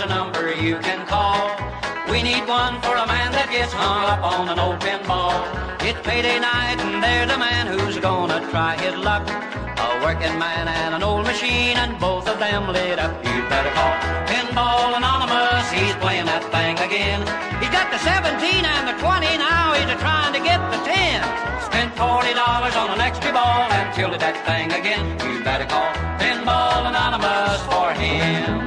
a number you can call. We need one for a man that gets hung up on an old pinball. It's payday night and there's a man who's gonna try his luck. A working man and an old machine, and both of them lit up. You'd better call Pinball Anonymous, he's playing that thing again. He's got the 17 and the 20, now he's trying to get the 10. Spent $40 on an extra ball and tilted that thing again. You'd better call Pinball Anonymous for him.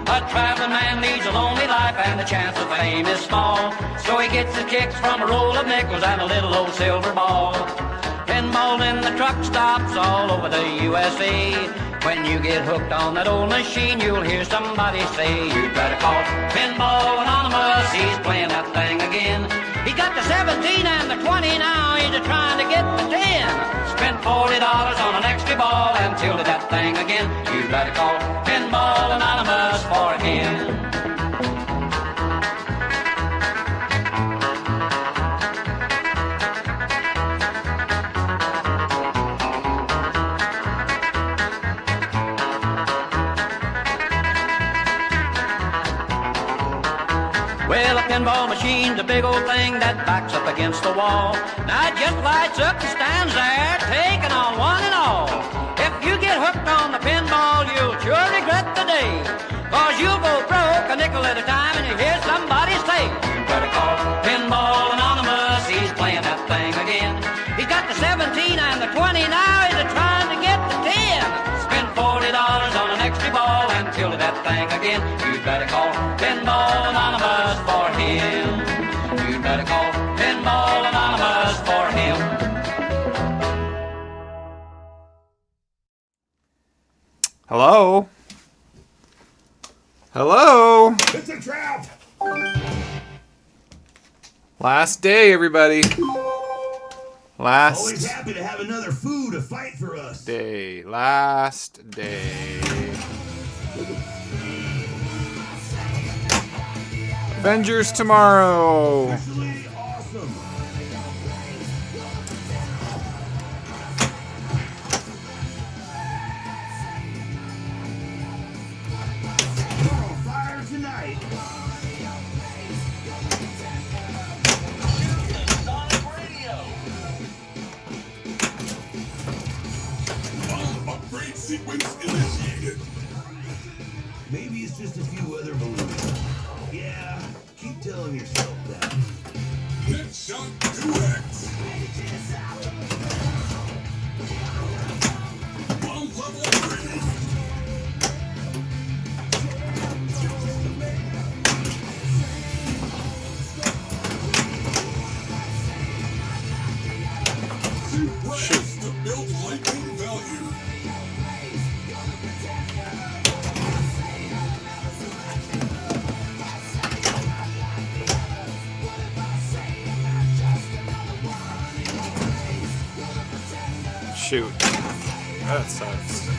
A traveling man leads a lonely life and the chance of fame is small. So he gets his kicks from a roll of nickels and a little old silver ball. Pinball in the truck stops all over the USA. When you get hooked on that old machine, you'll hear somebody say, you'd better call Pinball Anonymous, he's playing that thing again. He's got the 17 and the 20, now he's trying to get the 10. Spent $40 on an extra ball and tilted that thing again. You'd better call Pinball Anonymous for him. Well, a pinball machine's a big old thing that backs up against the wall. Now it just lights up and stands there, taking on one and all. If you get hooked on the pinball, you'll sure regret the day. Cause you'll go broke a nickel at a time and you hear somebody say, you better call Pinball Anonymous, he's playing that thing again. He's got the 17 and the 20, now he's trying to get the 10. Spent $40 on an extra ball and tilted that thing again. You'd better call Pinball Anonymous for him. You'd better call Pinball Anonymous for him. Hello? Hello? It's a trap! Last day, everybody. Always Last happy to have another FOO to fight for us. day. Last day. Avengers tomorrow. Officially awesome. We're on fire tonight. Upgrade sequence initiated. Maybe it's just a few weather balloons. Yeah, keep telling yourself that. Headshot 2X. Bomb level 3. Suppress to build lightning value. Shoot. That sucks.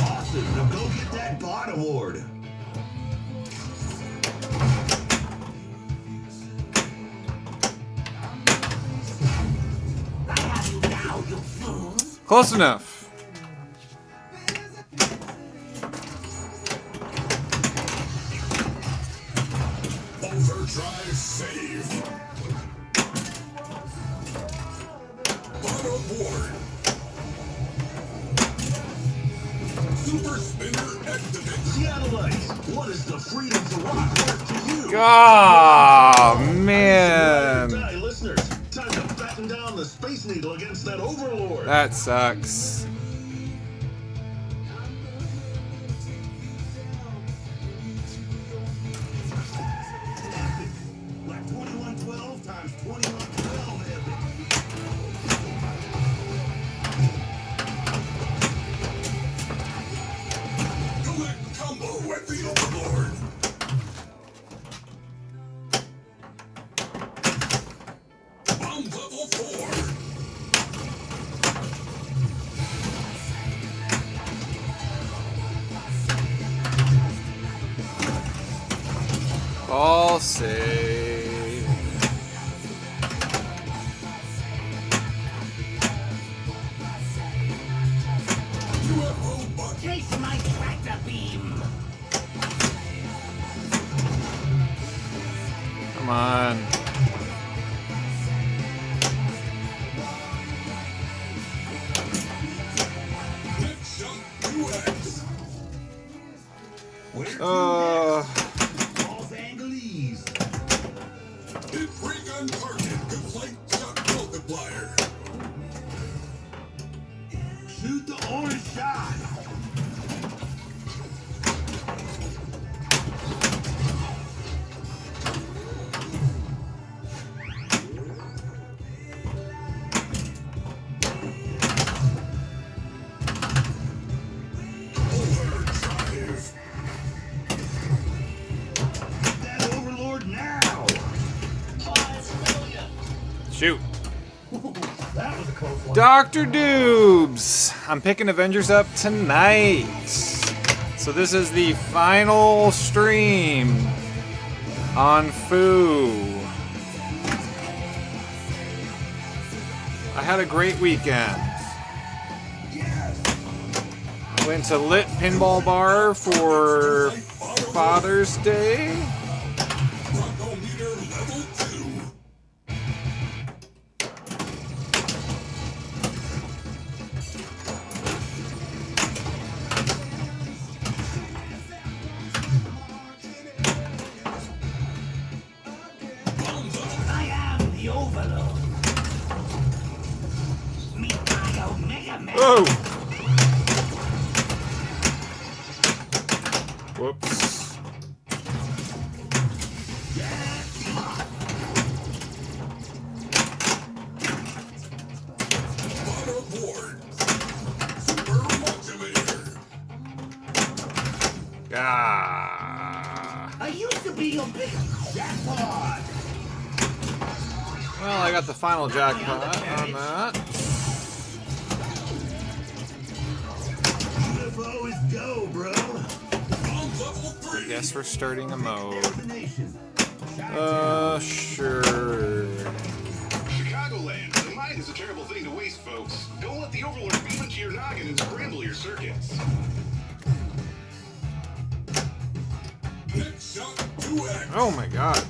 Awesome, now go get that bot award. I have you now, you fools. Close enough. Overdrive save. Bot aboard. Super spinner activated. Seattle Lights, what is the freedom to rock worth to you? Oh, man. Hey, listeners, time to batten down the Space Needle against that overlord. That sucks. Like 2112 times 2112 epic. Collect combo at the overlord. Bomb level 4. Ball save. on. Los Angeles. Hit ring on target with light shot multiplier. Shoot the orange shot. Overdrive. That overlord now. Shoot. That was a close one. Dr. Doobs. I'm picking Avengers up tonight. So this is the final stream on FOO. I had a great weekend. I went to Lit Pinball Bar for Father's Day. Chronometer level 2. I am the overlord. Meet my Omega Man. Oh! Whoops. Bottom board. Super motivator. Ah. I used to be your big jackpot. Well, I got the final jackpot on that. UFO is go, bro. On level 3. Guess we're starting a mode. Destination. Sure. Chicagoland, the mind is a terrible thing to waste, folks. Don't let the Overlord beam into your noggin and scramble your circuits. Hit shot 2x. Oh my god.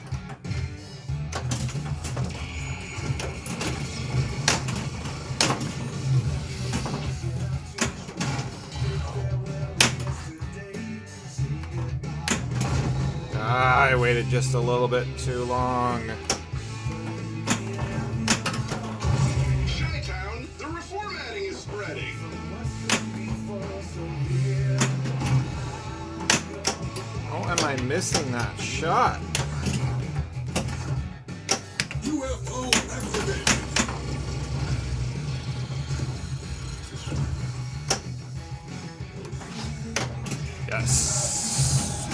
Ah, I waited just a little bit too long. Chi-Town, the reformatting is spreading. How am I missing that shot? UFO activated. Yes.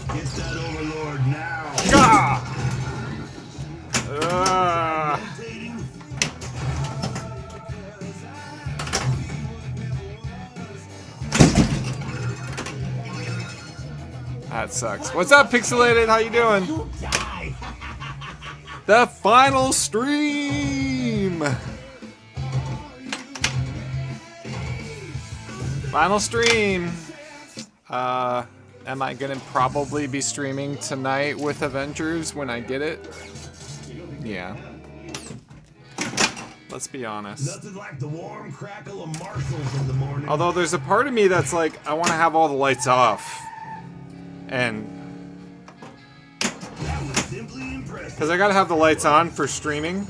Get that overlord now. Ah! Meditating. That sucks. What's up, Pixelated? How you doing? You die. The final stream! Final stream. Am I gonna probably be streaming tonight with Avengers when I get it? Yeah. Let's be honest. Nothing like the warm crackle of Marshalls in the morning. Although there's a part of me that's like, I want to have all the lights off. And That was simply impressive. because I gotta have the lights on for streaming.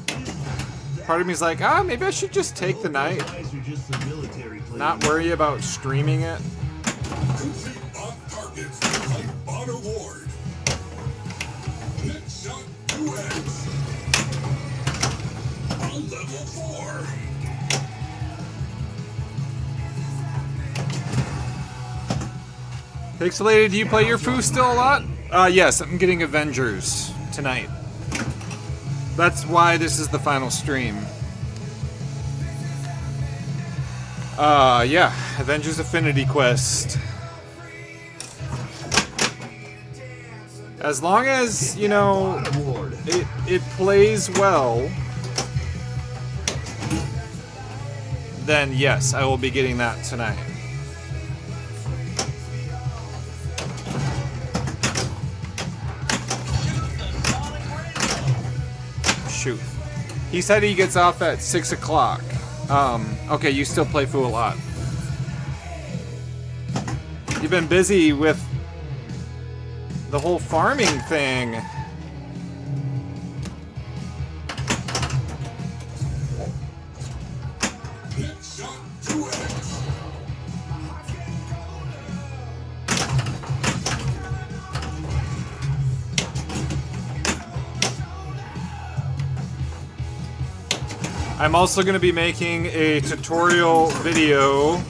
Part of me's like, maybe I should just take the night, Guys are just some military players. not worry about streaming it. Complete on targets. Light bot award. Hit shot 2x. On level 4. Pixelated, do you play your FOO still a lot? Yes, I'm getting Avengers tonight. That's why this is the final stream. Yeah, Avengers Affinity Quest. As long as, you know, Award. it plays well, then yes, I will be getting that tonight. shoot. He said he gets off at 6 o'clock. Okay, you still play FOO a lot. You've been busy with the whole farming thing. Headshot 2X. I'm also going to be making a tutorial video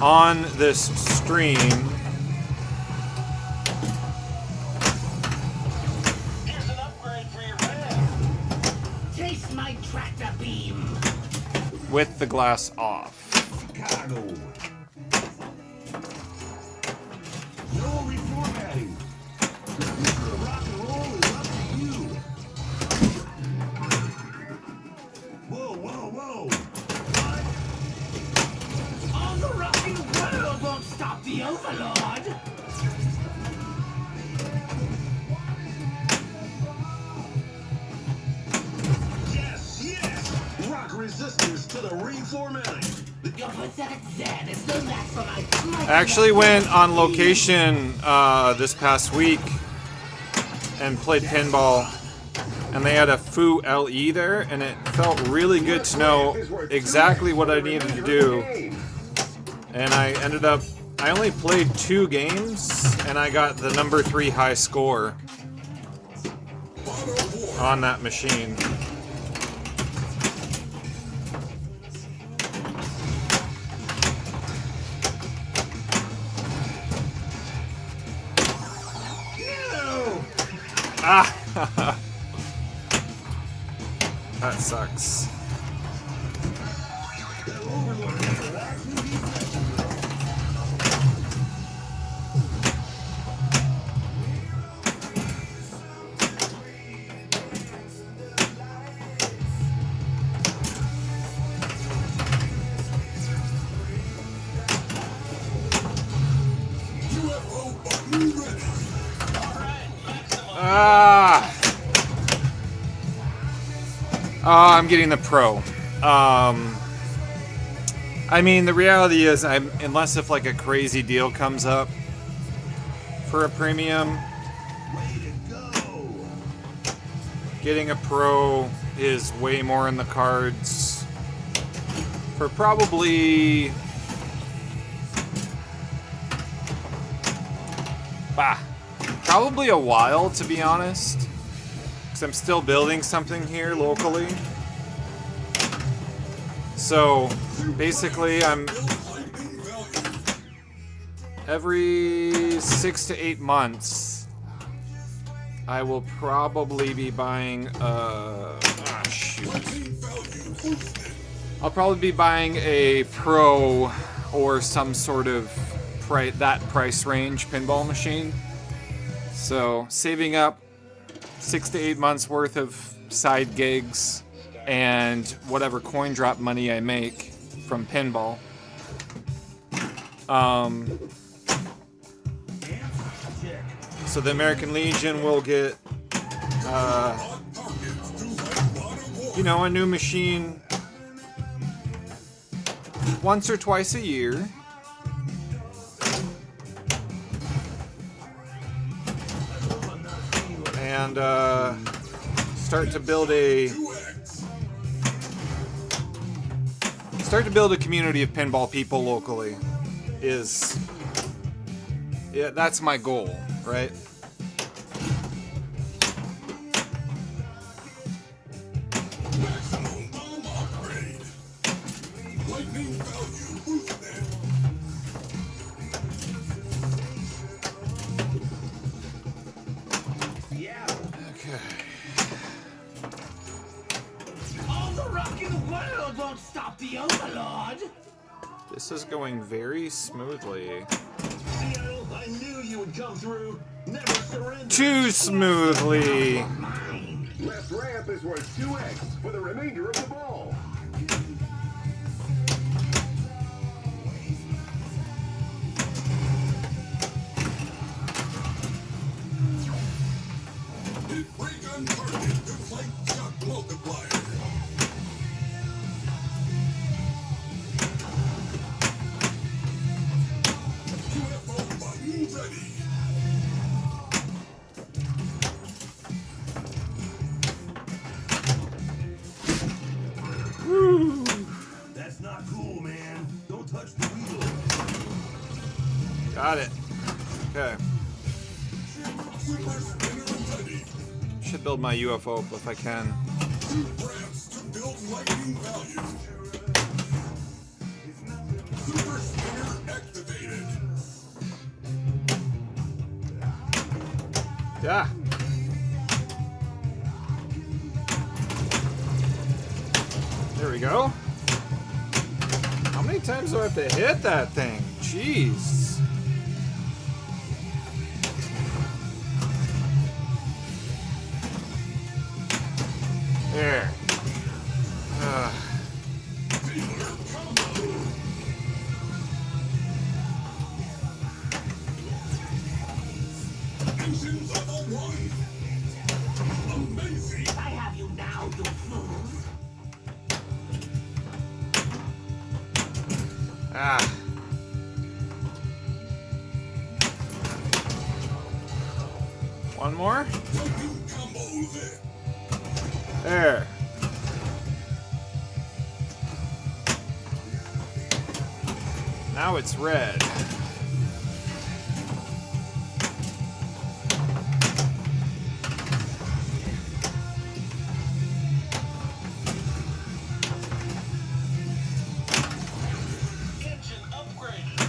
on this stream Here's an upgrade for your van. Taste my tractor beam. with the glass off. Chicago. No reformatting. The future of rock and roll is up to you. Whoa, whoa, whoa. All the rocking world won't stop the Overlord. Yes, yes. Rock resistance to the reformatting. Your pathetic Zen is no match for my... I actually went on location this past week and played pinball, and they had a FOO LE there, and it felt really good to know exactly what I needed to do. And I only played 2 games, and I got the number 3 high score on that machine. Ah! That sucks. UFO button ready. Ah! Oh, I'm getting the Pro. I mean, the reality is, unless if like a crazy deal comes up for a premium, Way to go. getting a Pro is way more in the cards for probably probably a while, to be honest, because I'm still building something here locally. So basically, I'm every 6 to 8 months I will probably be buying I'll probably be buying a Pro or some sort of that price range pinball machine. So saving up 6 to 8 months worth of side gigs and whatever coin drop money I make from pinball. So the American Legion will get, you know, a new machine once or twice a year. And start to build a community of pinball people locally. That's my goal, right? Maximum bomb upgrade. Lightning value boosted. Yeah. Okay. All the rock in the world won't stop the Overlord. This is going very smoothly. Seattle, I knew you would come through. Never surrender. Too smoothly. Left ramp is worth 2x for the remainder of the ball. ready. That's not cool, man. Don't touch the wheel. Got it. Okay. Super spinner ready. Should build my UFO up if I can. 2 ramps to build lightning value. Super spinner activated. Yeah. There we go. How many times do I have to hit that thing? Jeez. There. Dealer combo. Engine level 1. Amazing. I have you now, you fools. Ah. One more. Lightning combo there. There. Now it's red. Engine upgraded.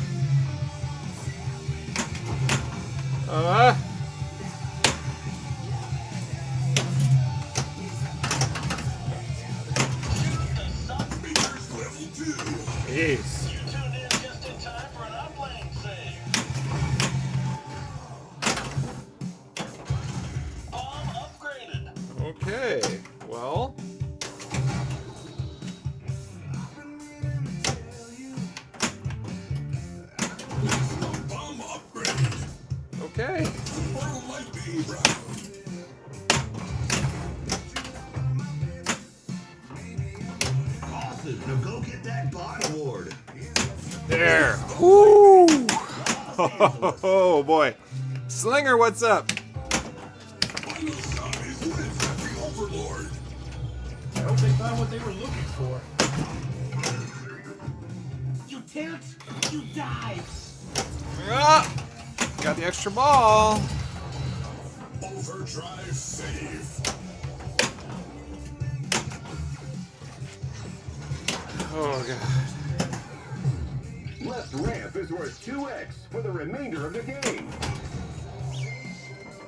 Meters level 2. Jeez. You tuned in just in time for an uplane save. Bomb upgraded. Okay. Well. Bomb upgrade. Okay. Super lightning round. Awesome. Now go get that bot award. There. Woo! Oh boy. Slinger, what's up? Final shot is lit at the Overlord. I hope they found what they were looking for. You tilt, you die. Ah, got the extra ball. Overdrive save. Oh god. Left ramp is worth 2x for the remainder of the game.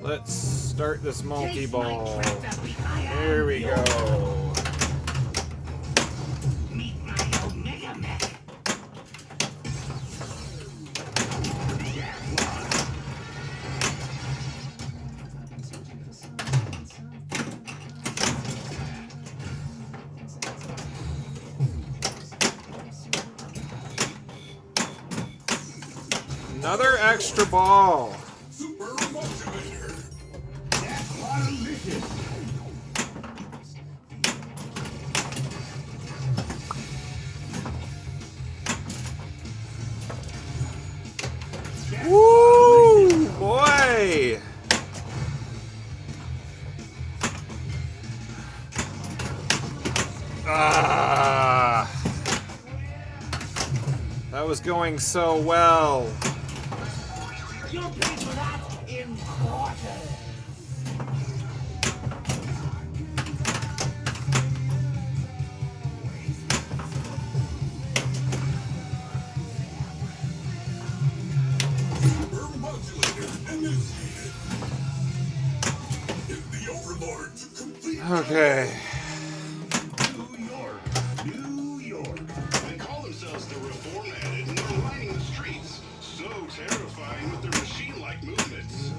Let's start this multi-ball. tractor beat. I am There we your- go. Meet my Omega Mech. Another extra ball. Super modulator. That's delicious. Woo, boy. Ah. That was going so well. You'll pay for that in quarters. Super modulator initiated. Hit the Overlord to complete. Okay. New York. New York. They call themselves the Reformatted, and they're lining the streets. So terrifying with their machine-like movements.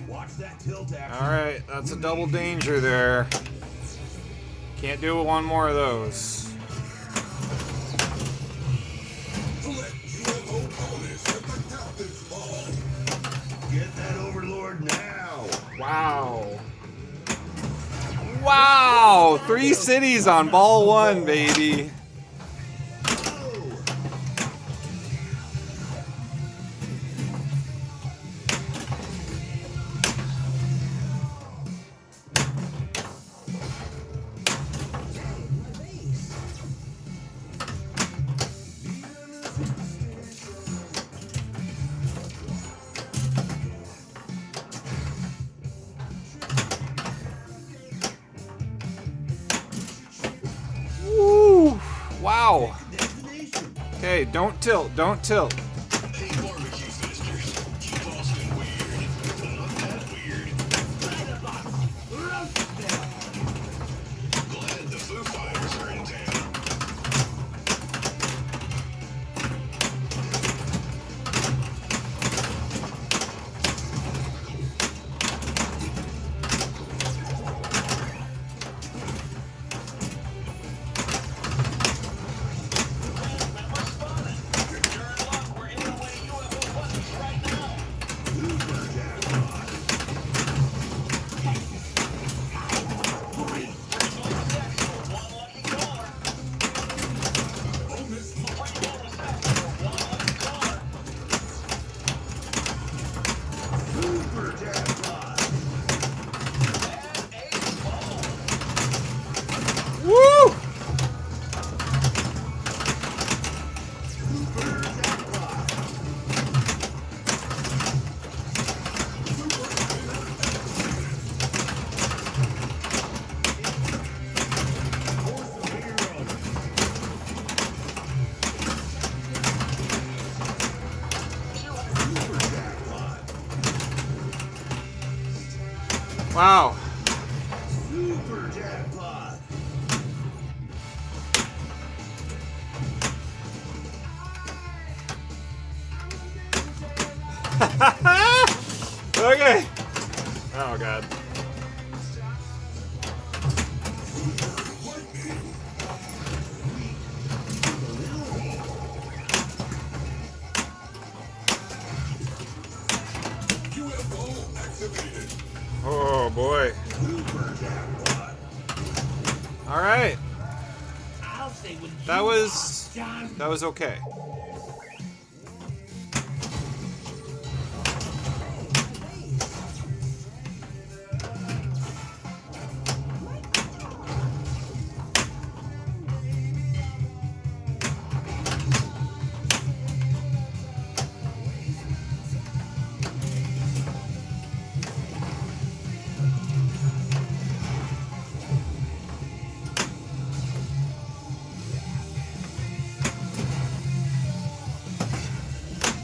Watch that tilt action. All right, that's a double danger there. Can't do one more of those. Let Wow. Wow! 3 cities on ball 1, baby. Woo! Wow. Okay, don't tilt, don't tilt. Hey, barbecue fisters. T-ball's been weird, but not that weird. Glad the Foo Fighters are in town. Woo! Wow. Super jackpot. Okay. Oh god. UFO activated. Oh boy. All right. I'll say what That you was want, John. that was okay.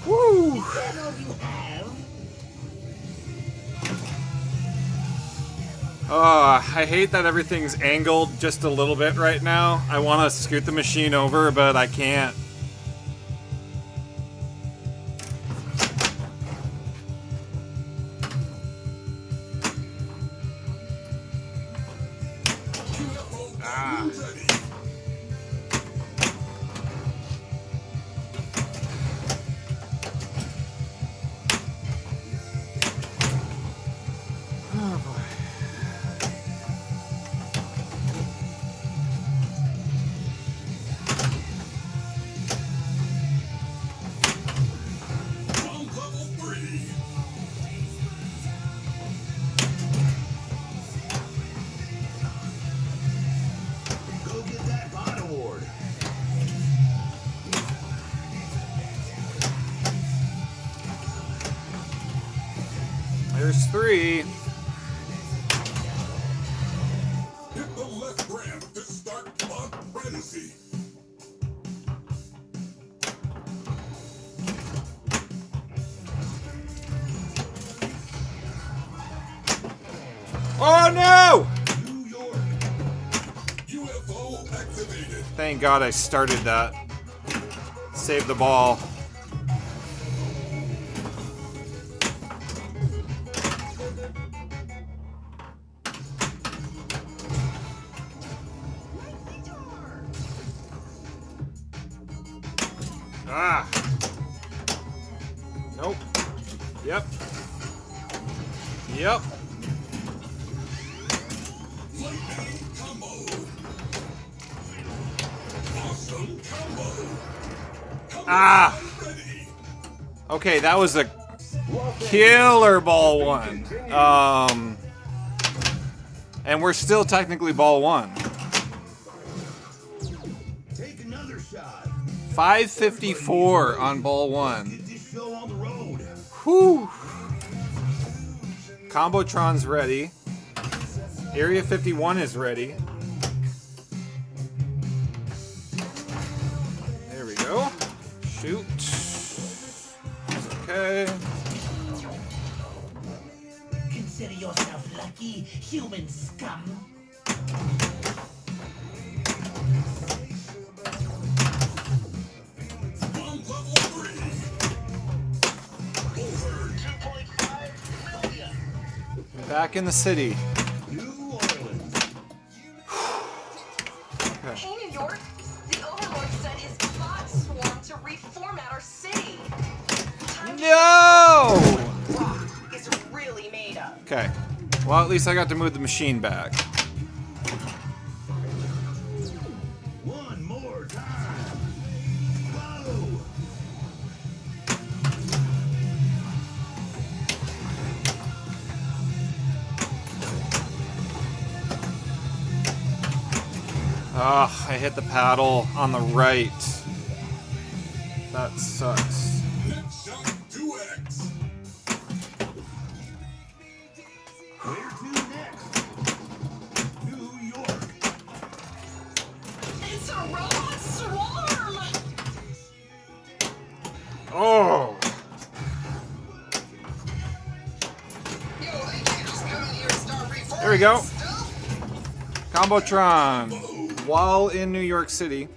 Woo! Is that all you have? Oh, I hate that everything's angled just a little bit right now. I want to scoot the machine over, but I can't. Ah. Oh boy. On level 3. Go get that bot award. There's 3. Hit the left ramp to start bug frenzy. Oh no! New York. UFO activated. Thank God I started that. Save the ball. Ah. Nope. Yep. Yep. Custom combo. Ah! Okay, that was a killer ball one. And we're still technically ball one. Take another shot. 554 on ball one. Get this show on the road. Whew. Combotron's ready. Area 51 is ready. There we go. Shoot. Okay. Consider yourself lucky, human scum. On level 3. Over. 2.5 million. Back in the city. New Orleans. Hey, New York. The Overlord sent his bot swarm to reformat our city. Time to No! rock is really made of. Okay. Well, at least I got to move the machine back. One more time. Whoa. Ah, I hit the paddle on the right. That sucks. Next shot 2x. Where to next? New York. It's a robot swarm. Oh! Yo, they can't just come in here and start reforming There we go. stuff. Combotron. While in New York City,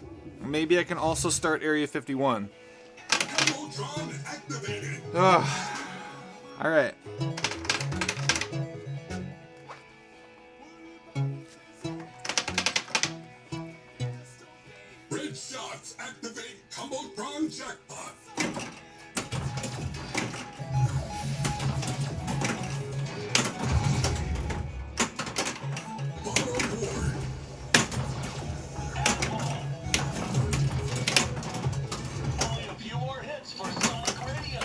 maybe I can also start Area 51. Combotron activated. Ugh. Alright. Red shots activate Combotron jackpot. Bottom board. Only a few more hits for Sonic Radio.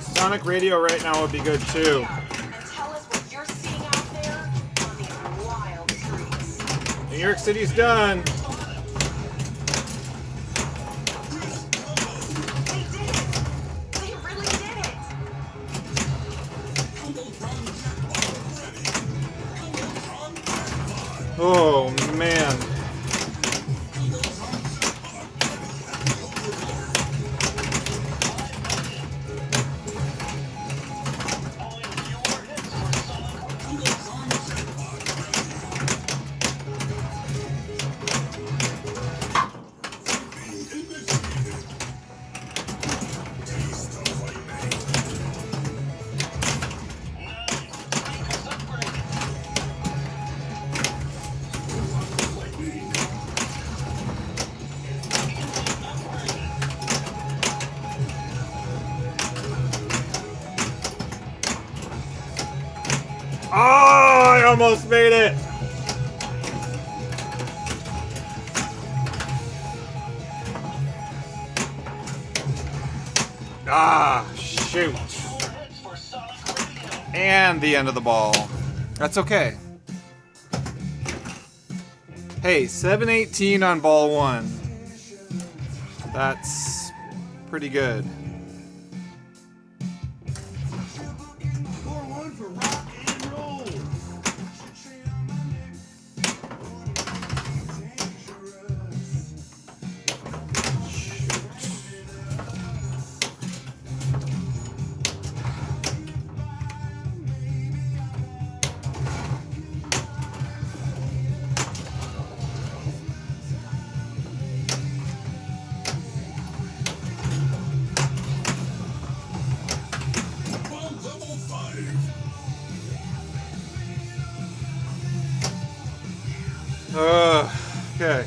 Sonic Radio right now would be good too. And tell us what you're seeing out there on these wild streets. New York City's done. They did it. They really did it. Combotron jackpot ready. Combotron jackpot. Oh man. Only a few more hits for Sonic Radio. Combotron jackpot ready. Being initiated. Taste of lightning. Nice. Vehicles upgraded. Lightning. Oh, I almost made it. Ah, shoot. More hits for Sonic Radio. And the end of the ball. That's okay. Hey, 718 on ball one. That's pretty good. 4-1 for rock and roll. On level 5. Okay.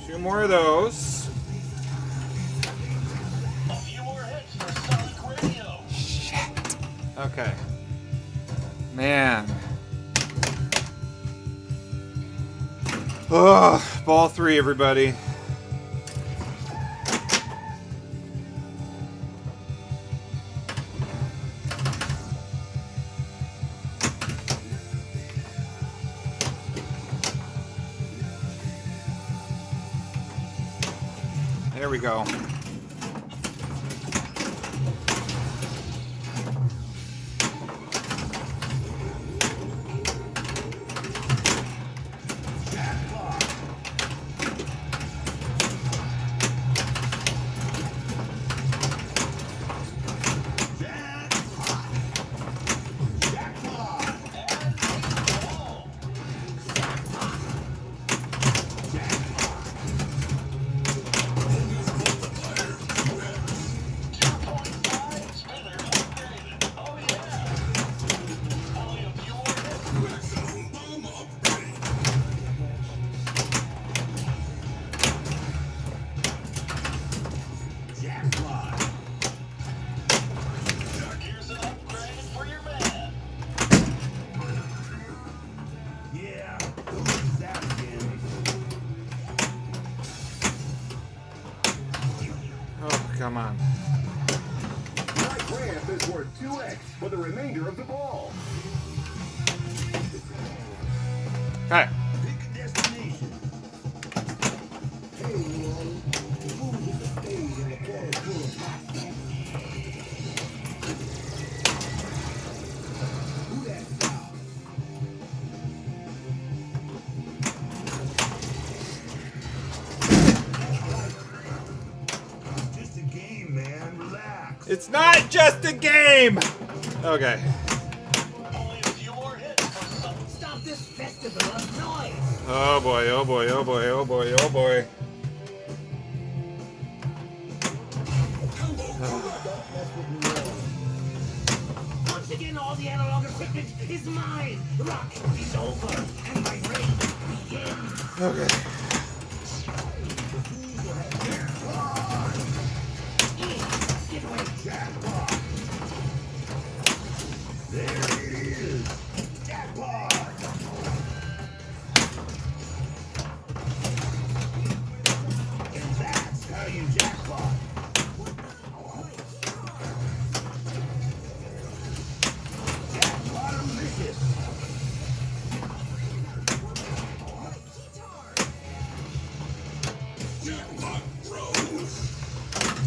Two more of those. A few more hits for Sonic Radio. Okay. Man. Oh, ball 3, everybody. There we go. Come on. My ramp is worth 2x for the remainder of the ball. Hey. Pick a destination. Hey, man. Move to the stage in a ball full of pasta. Who that foul? It's just a game, man. Relax. It's not just a game! Okay. Only a few more hits for something. Stop this festival of noise. Oh boy, oh boy, oh boy, oh boy, oh boy. Once again, all the analog equipment is mine. Rock is over, and my reign begins. Okay. Get away. Jackpot. There it is. Jackpot. And that's how you jackpot. Jackpot-alicious. Jackpot Bros.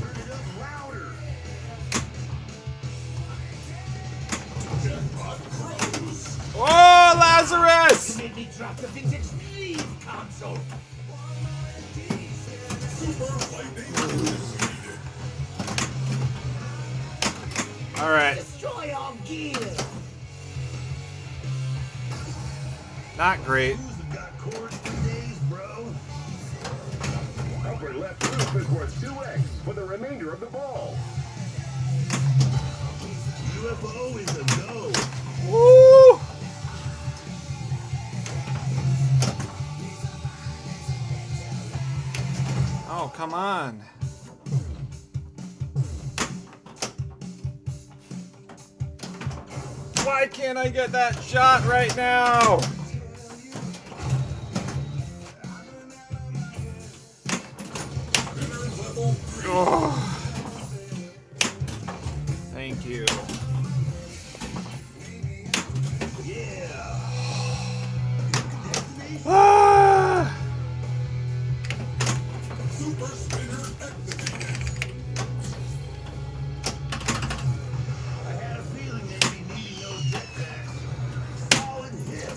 Turn it up louder. Jackpot Bros. Oh, Lazarus! Made me drop the vintage Leave console. Super lightning is needed. All right. Destroy all gear. Not great. Who's got chords for days, bro? Upper left roof is worth 2x for the remainder of the ball. UFO is a go. Woo! Oh, come on. Why can't I get that shot right now? Spinner level 3. Oh. Thank you. Yeah. Ah! Super spinner activated. I had a feeling they'd be needing those jetpacks. Solid hit.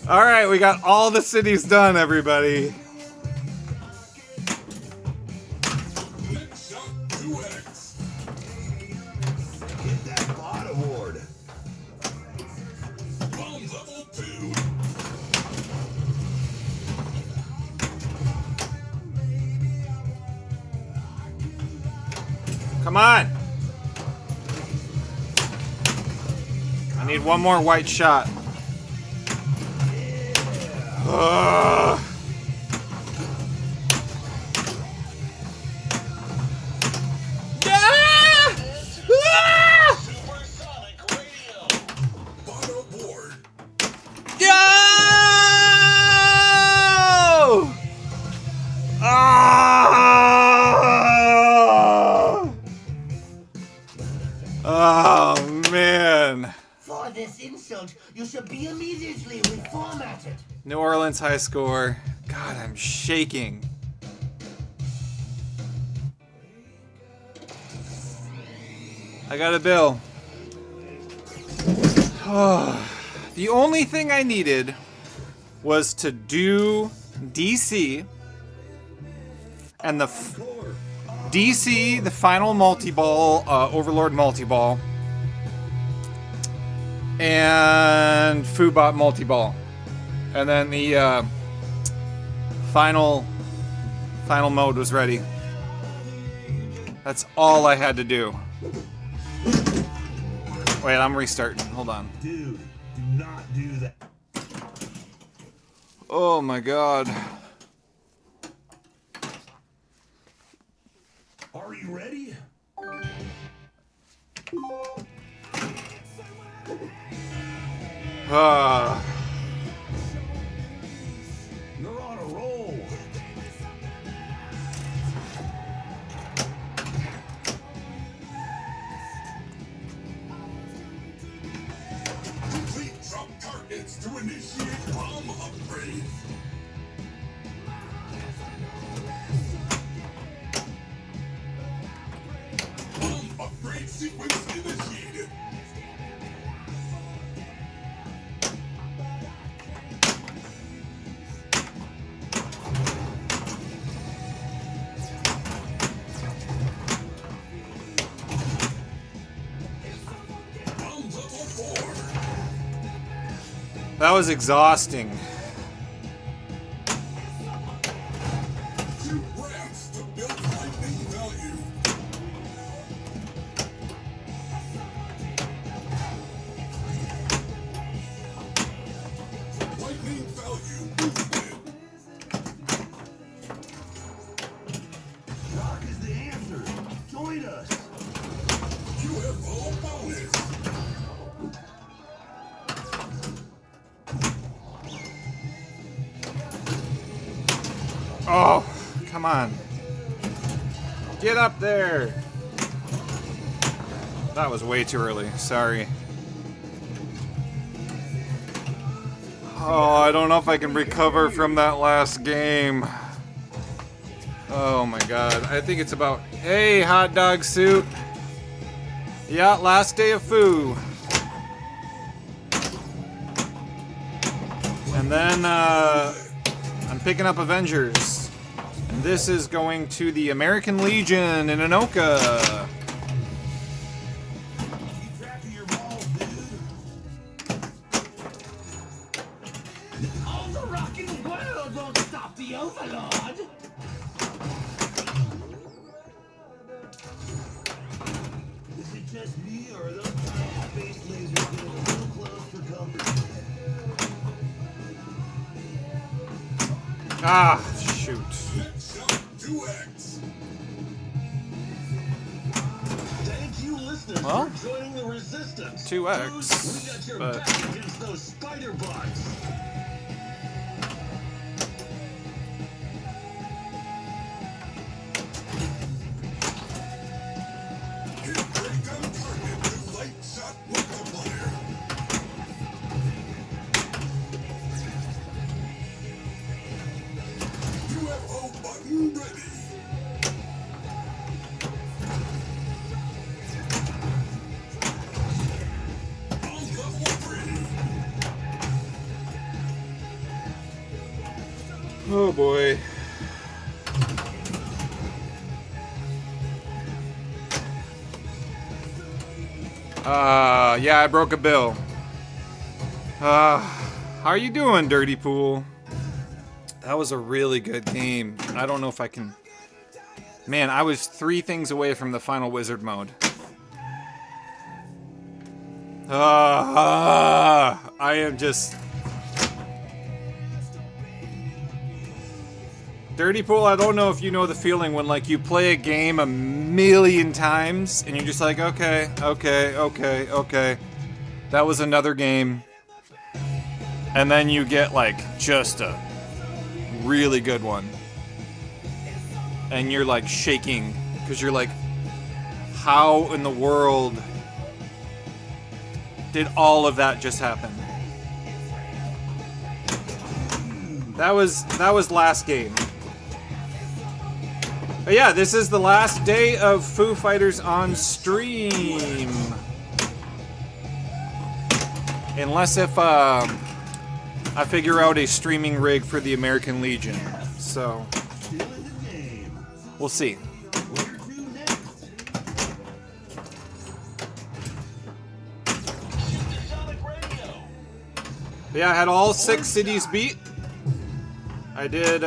All right, we got all the cities done, everybody. Next shot 2x. Get that bot award. Bomb level 2. Come on. I need one more white shot. Supersonic radio. Bottom board. Go! Oh, man. For this insult, you should be immediately reformatted. New Orleans high score. God, I'm shaking. I got a bill. The only thing I needed was to do DC and the DC, the final multi-ball, Overlord multi-ball, and Foobot multi-ball, and then the final mode was ready. That's all I had to do. Wait, I'm restarting. Hold on. Dude, do not do that. Oh my god. Are you ready? Ah. You're on a roll. Complete drop targets to initiate bomb upgrade. Bomb upgrade sequence initiated. Bomb level 4. That was exhausting. 2 ramps to build lightning value. Lightning value boosted. Rock is the answer. Join us. UFO bonus. Oh, come on. Get up there. That was way too early. Sorry. Oh, I don't know if I can recover from that last game. Oh my god. I think it's about... Hey, hot dog suit. Yeah, last day of FOO. And then, I'm picking up Avengers. And this is going to the American Legion in Anoka. Keep track of your balls, dude. All the rocking world won't stop the Overlord. Is it just me, or are those giant space lasers getting a little close for comfort? Ah, shoot. Next shot 2x. Thank you, listeners, Well, for joining the resistance. 2x, We got your but- back against those spider bugs. Hit break on target with light shot multiplier. UFO button ready. On level 3. Oh boy. Yeah, I broke a bill. How are you doing, Dirty Pool? That was a really good game. I don't know if I can... Man, I was 3 things away from the final wizard mode. I am just... Dirty Pool, I don't know if you know the feeling when like you play a game a million times and you're just like, okay. That was another game. And then you get like just a really good one. And you're like shaking because you're like, how in the world did all of that just happen? That was last game. But yeah, this is the last day of Foo Fighters on stream. Unless if I figure out a streaming rig for the American Legion. So we'll see. But yeah, I had all 6 cities beat. I did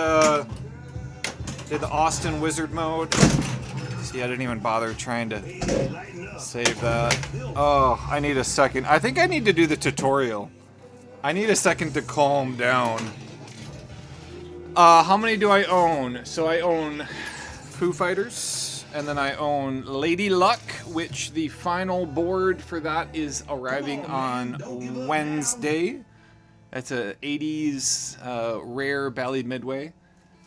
the Austin Wizard mode. See, I didn't even bother trying to save that. Oh, I need a second. I think I need to do the tutorial. I need a second to calm down. How many do I own? So I own Foo Fighters, and then I own Lady Luck, which the final board for that is arriving on Wednesday. That's a 80s rare Bally Midway.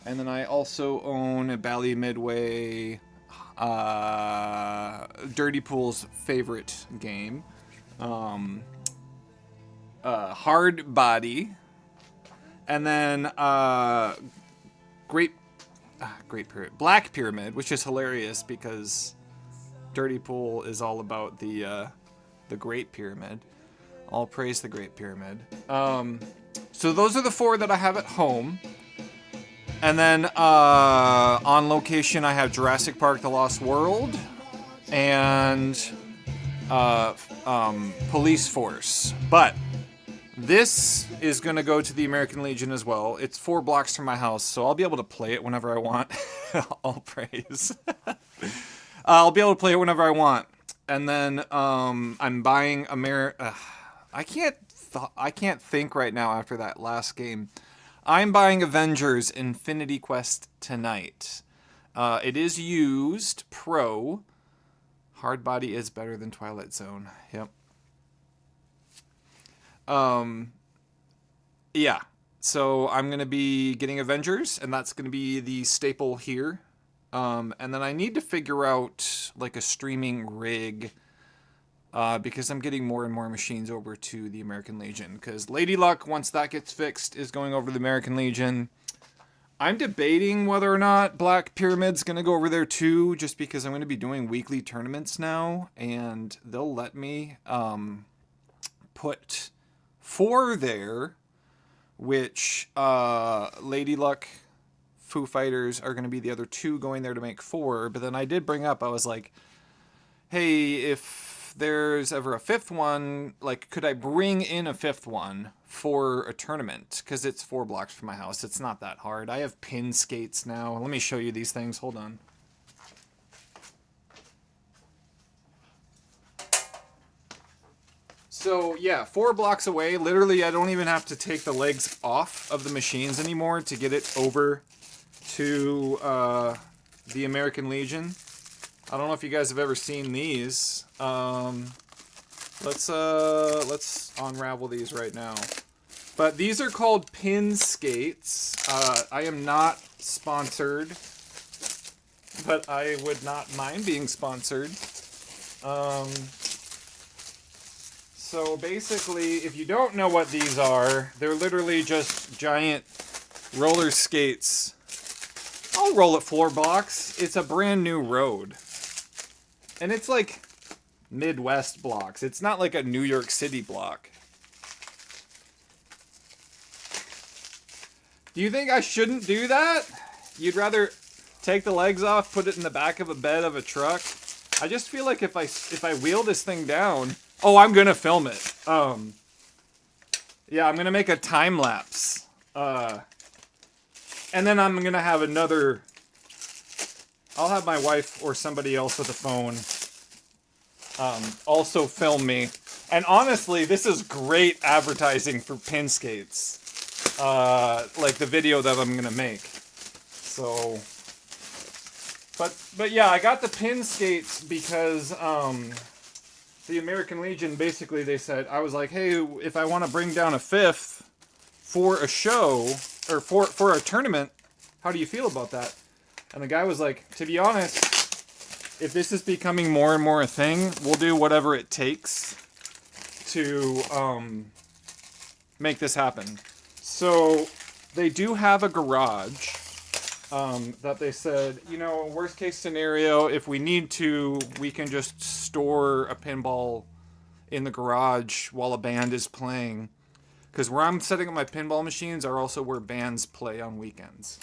And then I also own a Bally Midway, Dirty Pool's favorite game, Hard Body, and then Black Pyramid, which is hilarious because Dirty Pool is all about the Great Pyramid. All praise the Great Pyramid. So those are the 4 that I have at home. And then on location, I have Jurassic Park: The Lost World and Police Force. But this is going to go to the American Legion as well. It's 4 blocks from my house, so I'll be able to play it whenever I want. All praise. I'll be able to play it whenever I want. And then I'm buying I can't think right now after that last game. I'm buying Avengers Infinity Quest tonight. It is used Pro. Hard Body is better than Twilight Zone. Yep. Yeah. So I'm going to be getting Avengers, and that's going to be the staple here. And then I need to figure out like a streaming rig. Because I'm getting more and more machines over to the American Legion. Because Lady Luck, once that gets fixed, is going over to the American Legion. I'm debating whether or not Black Pyramid's going to go over there too, just because I'm going to be doing weekly tournaments now, and they'll let me put 4 there, which Lady Luck, Foo Fighters are going to be the other 2 going there to make 4. But then I did bring up, I was like, hey, if there's ever a 5th one, like, could I bring in a 5th one for a tournament? Because it's 4 blocks from my house. It's not that hard. I have pin skates now. Let me show you these things. Hold on. So, yeah, 4 blocks away. Literally, I don't even have to take the legs off of the machines anymore to get it over to the American Legion. I don't know if you guys have ever seen these. Let's unravel these right now. But these are called pin skates. I am not sponsored, but I would not mind being sponsored. So basically, if you don't know what these are, they're literally just giant roller skates. I'll roll at 4 blocks. It's a brand new road. And it's like Midwest blocks. It's not like a New York City block. Do you think I shouldn't do that? You'd rather take the legs off, put it in the back of a bed of a truck? I just feel like if I wheel this thing down... Oh, I'm gonna film it. Yeah, I'm gonna make a time lapse. And then I'm gonna have another... I'll have my wife or somebody else with a phone also film me. And honestly, this is great advertising for pin skates. Like the video that I'm gonna make. So, but yeah, I got the pin skates because the American Legion, basically they said, I was like, hey, if I want to bring down a fifth for a show, or for a tournament, how do you feel about that? And the guy was like, to be honest, if this is becoming more and more a thing, we'll do whatever it takes to make this happen. So they do have a garage that they said, you know, worst case scenario, if we need to, we can just store a pinball in the garage while a band is playing. Because where I'm setting up my pinball machines are also where bands play on weekends.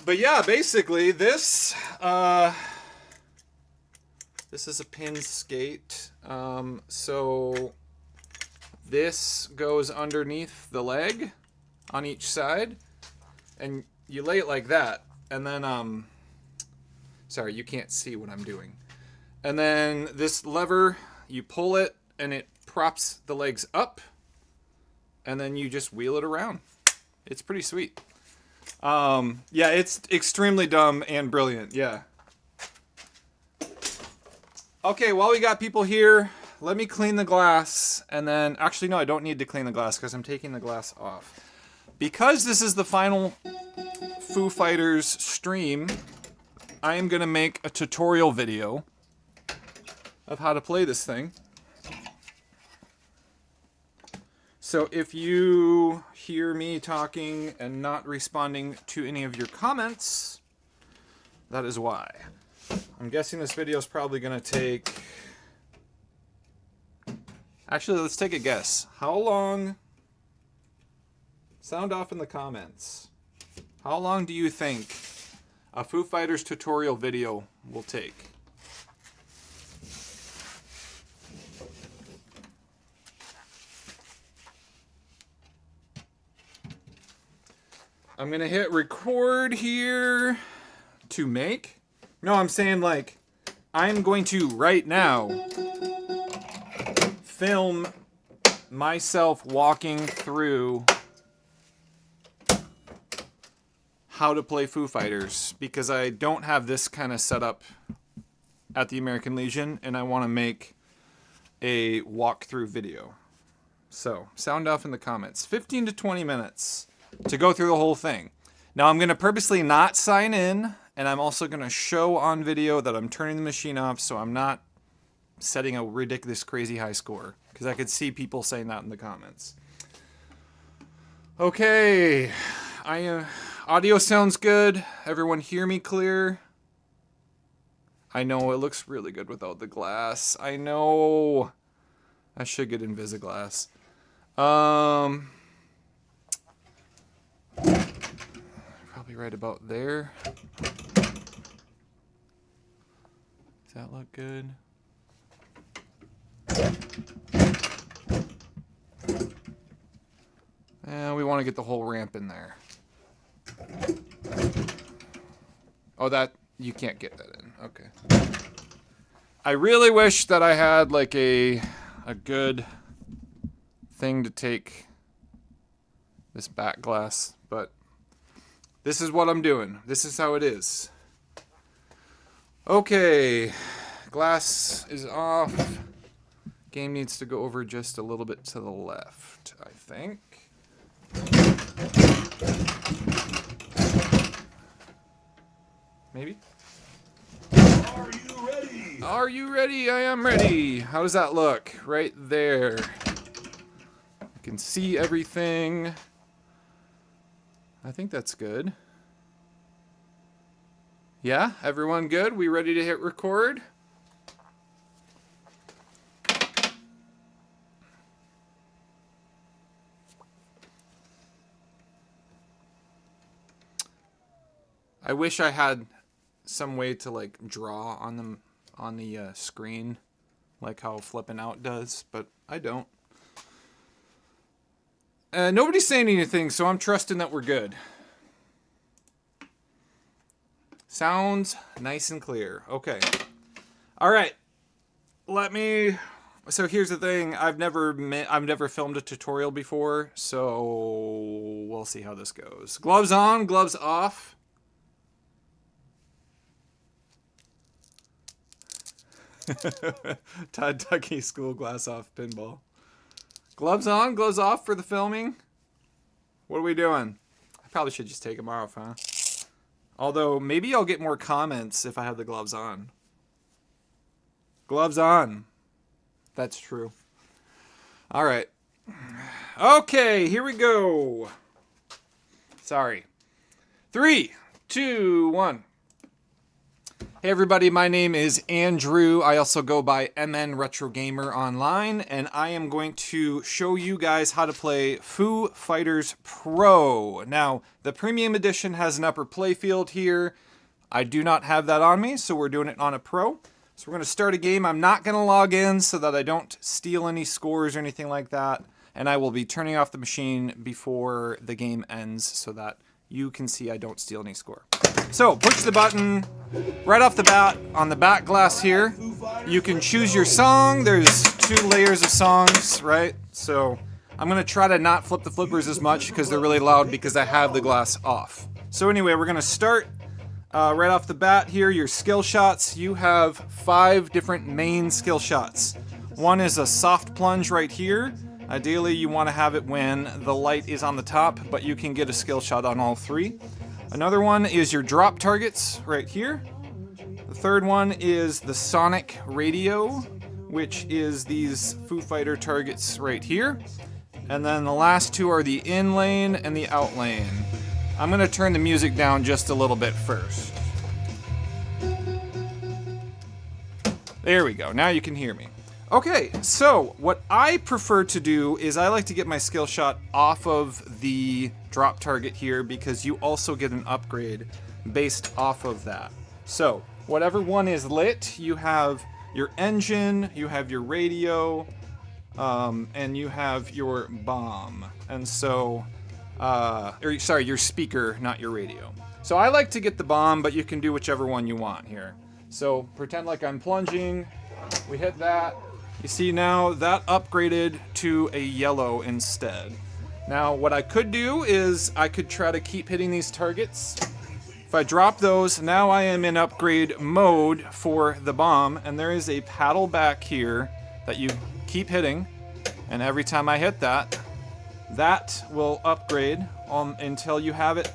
But yeah, basically this is a pin skate. So this goes underneath the leg on each side, and you lay it like that, and then sorry, you can't see what I'm doing. And then this lever, you pull it and it props the legs up, and then you just wheel it around. It's pretty sweet. Yeah, it's extremely dumb and brilliant. Yeah. Okay, while we got people here, let me clean the glass, and then actually no, I don't need to clean the glass because I'm taking the glass off. Because this is the final Foo Fighters stream, I am going to make a tutorial video of how to play this thing. So if you hear me talking and not responding to any of your comments, that is why. I'm guessing this video is probably going to take... Actually, let's take a guess. How long... Sound off in the comments. How long do you think a Foo Fighters tutorial video will take? I'm gonna hit record here to make. No, I'm saying like, I'm going to right now film myself walking through how to play Foo Fighters, because I don't have this kind of setup at the American Legion, and I want to make a walkthrough video. So, sound off in the comments. 15 to 20 minutes to go through the whole thing. Now, I'm going to purposely not sign in, and I'm also going to show on video that I'm turning the machine off, so I'm not setting a ridiculous, crazy high score, because I could see people saying that in the comments. Okay, audio sounds good. Everyone hear me clear? I know it looks really good without the glass. I know. I should get Invisiglass. Probably right about there. Does that look good? And we want to get the whole ramp in there. Oh, that, you can't get that in. Okay. I really wish that I had like a good thing to take this back glass, but this is what I'm doing. This is how it is. Okay, glass is off. Game needs to go over just a little bit to the left, I think. Maybe? Are you ready? Are you ready? I am ready. How does that look? Right there. You can see everything. I think that's good. Yeah, everyone good? We ready to hit record? I wish I had some way to like draw on the screen, like how flipping out does, but I don't. Nobody's saying anything, so I'm trusting that we're good. Sounds nice and clear. Okay. All right. Let's So here's the thing. I've never filmed a tutorial before, so we'll see how this goes. Gloves on, gloves off. Todd Ducky School Glass Off Pinball. Gloves on, gloves off for the filming. What are we doing? I probably should just take them off, huh? Although, maybe I'll get more comments if I have the gloves on. Gloves on. That's true. All right. Okay, here we go. Sorry. 3, 2, 1. Hey everybody, my name is Andrew. I also go by MN Retro Gamer online, and I am going to show you guys how to play Foo Fighters Pro. Now, the Premium Edition has an upper playfield here. I do not have that on me, so we're doing it on a Pro. So we're going to start a game. I'm not going to log in so that I don't steal any scores or anything like that, and I will be turning off the machine before the game ends so that you can see I don't steal any score. So, push the button right off the bat on the back glass here. You can choose your song. There's 2 layers of songs, right? So, I'm going to try to not flip the flippers as much because they're really loud because I have the glass off. So anyway, we're going to start right off the bat here. Your skill shots. You have 5 different main skill shots. One is a soft plunge right here. Ideally, you want to have it when the light is on the top, but you can get a skill shot on all 3. Another one is your drop targets right here. The third one is the sonic radio, which is these Foo Fighter targets right here. And then the last 2 are the in lane and the out lane. I'm going to turn the music down just a little bit first. There we go. Now you can hear me. Okay, so what I prefer to do is I like to get my skill shot off of the drop target here because you also get an upgrade based off of that. So, whatever one is lit, you have your engine, you have your radio, and you have your bomb. And so, sorry, your speaker, not your radio. So I like to get the bomb, but you can do whichever one you want here. So, pretend like I'm plunging, we hit that. You see now that upgraded to a yellow instead. Now what I could do is I could try to keep hitting these targets. If I drop those, now I am in upgrade mode for the bomb, and there is a paddle back here that you keep hitting, and every time I hit that, that will upgrade until you have it